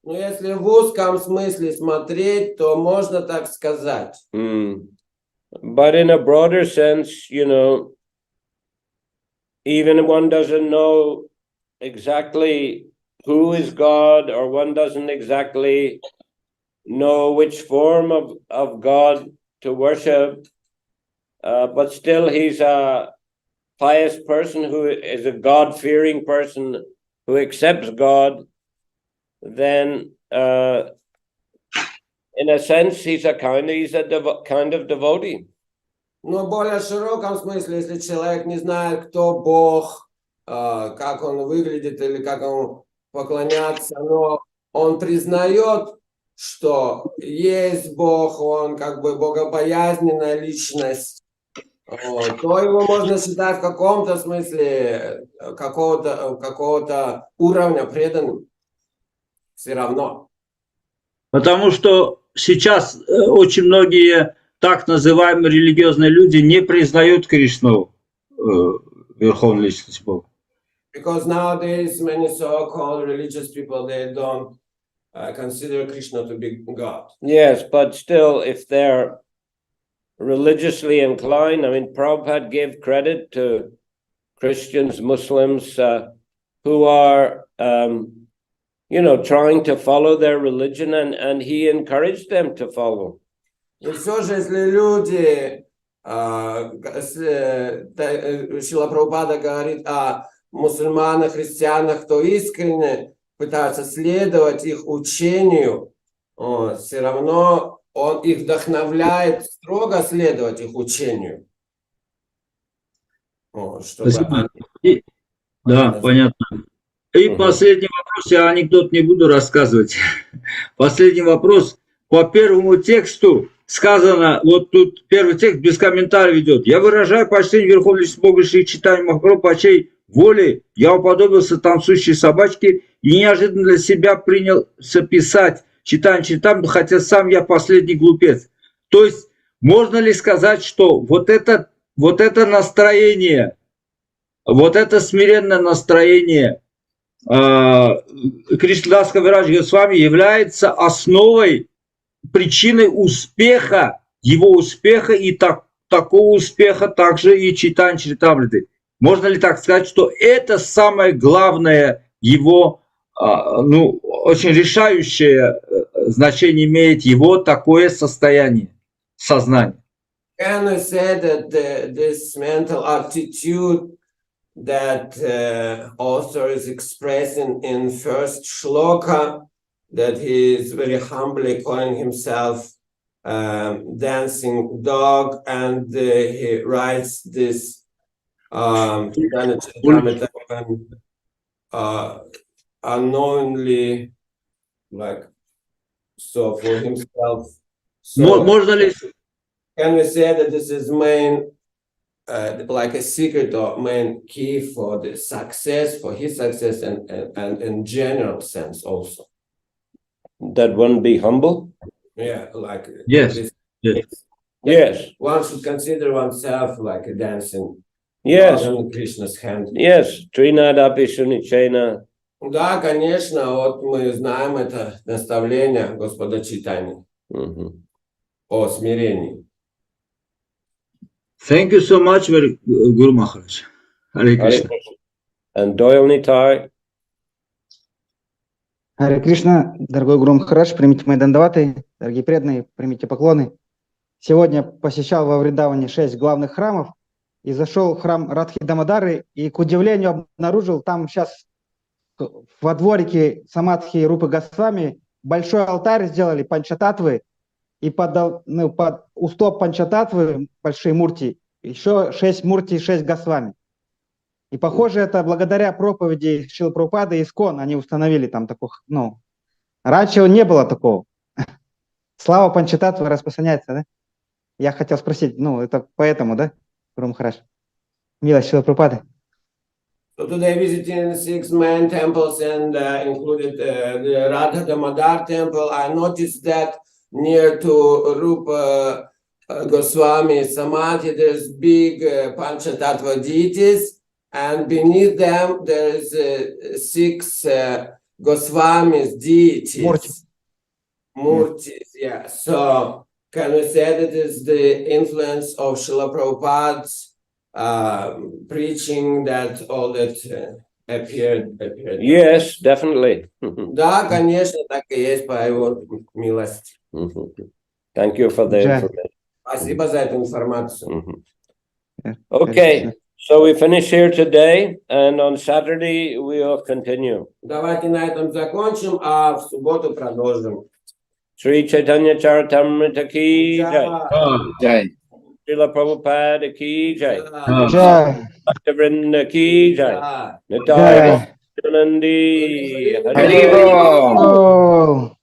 [SPEAKER 1] Ну, если в узком смысле смотреть, то можно так сказать.
[SPEAKER 2] But in a broader sense, you know, even one doesn't know exactly who is God, or one doesn't exactly know which form of God to worship, but still he's a pious person who is a God-fearing person who accepts God, then in a sense he's a kind of devotee.
[SPEAKER 1] Но в более широком смысле, если человек не знает, кто Бог, как он выглядит или как он поклоняться, но он признает, что есть Бог, он как бы богобоязненная личность, то его можно считать в каком-то смысле какого-то уровня преданным. Все равно.
[SPEAKER 4] Потому что сейчас очень многие так называемые религиозные люди не признают Кришну верховной личностью Бога.
[SPEAKER 1] Because nowadays many so-called religious people, they don't consider Krishna to be God.
[SPEAKER 2] Yes, but still, if they're religiously inclined, I mean, Prabhupada gave credit to Christians, Muslims who are, you know, trying to follow their religion, and he encouraged them to follow.
[SPEAKER 1] И все же, если люди, Шрила Прабхупада говорит о мусульманах, христианах, кто искренне пытаются следовать их учению, все равно он их вдохновляет строго следовать их учению.
[SPEAKER 4] Да, понятно. И последний вопрос, я анекдот не буду рассказывать. Последний вопрос. По первому тексту сказано, вот тут первый текст без комментариев идет. Я выражаю почтение Верховной Личности Бога Шри Чайтаньи Махапрабху, по чьей воле я уподобился танцующей собачке и неожиданно для себя принялся писать читание читам, хотя сам я последний глупец. То есть можно ли сказать, что вот это настроение, вот это смиренное настроение Кришнадасского Вираджа с вами является основой, причиной успеха, его успеха и такого успеха также и читание Чаритамриты. Можно ли так сказать, что это самое главное его, очень решающее значение имеет его такое состояние сознания?
[SPEAKER 1] Can we say that this mental attitude that author is expressing in first shloka, that he is very humbly calling himself dancing dog, and he writes this unknowingly, like, so for himself. So
[SPEAKER 4] Можно ли...
[SPEAKER 1] can we say that this is main, like a secret or main key for the success, for his success, and in general sense also?
[SPEAKER 2] That one be humble?
[SPEAKER 1] Yeah, like
[SPEAKER 4] Yes.
[SPEAKER 1] this.
[SPEAKER 4] Yes.
[SPEAKER 2] Yes.
[SPEAKER 1] One should consider oneself like a dancing
[SPEAKER 2] Yes.
[SPEAKER 1] dog in Krishna's hand.
[SPEAKER 2] Yes. Trinadapi Sunichena.
[SPEAKER 1] Да, конечно, вот мы знаем это наставление Господа Чайтаньи о смирении.
[SPEAKER 4] Thank you so much, Guru Maharaj. Hare Krishna.
[SPEAKER 2] And Doyle Nitai.
[SPEAKER 5] Харе Кришна, дорогой Гуру Махарадж, примите мои дандаваты, дорогие преданные, примите поклоны. Сегодня посещал во Вриндаване 6 главных храмов и зашел в храм Радхи Дамодары и, к удивлению, обнаружил там сейчас во дворике Самадхи Рупы Госвами большой алтарь сделали Панча-таттвы, и под у стоп Панча-таттвы, большие мурти, еще 6 мурти и 6 Госвами. И похоже, это благодаря проповеди Шрилы Прабхупады и Искон они установили там таких, раньше не было такого. Слава Панча-таттвы распространяется, да? Я хотел спросить, это поэтому, да, Гуру Махарадж? Милость Шрилы Прабхупады.
[SPEAKER 1] So today visiting 6 main temples and included the Radha Damodar temple. I noticed that near to Rupa Goswami Samadhi, there's big Pancha-tаттвы deities, and beneath them there's 6 Goswamis deities. Murtis, yeah. So can we say that it's the influence of Srila Prabhupada's preaching that all that appeared?
[SPEAKER 2] Yes, definitely.
[SPEAKER 1] Да, конечно, так и есть по его милости.
[SPEAKER 2] Thank you for the information.
[SPEAKER 1] Спасибо за эту информацию.
[SPEAKER 2] Okay, so we finish here today, and on Saturday we'll continue.
[SPEAKER 1] Давайте на этом закончим, а в субботу продолжим.
[SPEAKER 2] Sri Chaitanya Charitamrita ki jai.
[SPEAKER 4] Jai.
[SPEAKER 2] Shrila Prabhupada ki jai.
[SPEAKER 5] Jai.
[SPEAKER 2] Bhaktivinoda ki jai.
[SPEAKER 1] Да.
[SPEAKER 2] Nitai Nandi.
[SPEAKER 4] Hare Krishna.
[SPEAKER 5] Oh.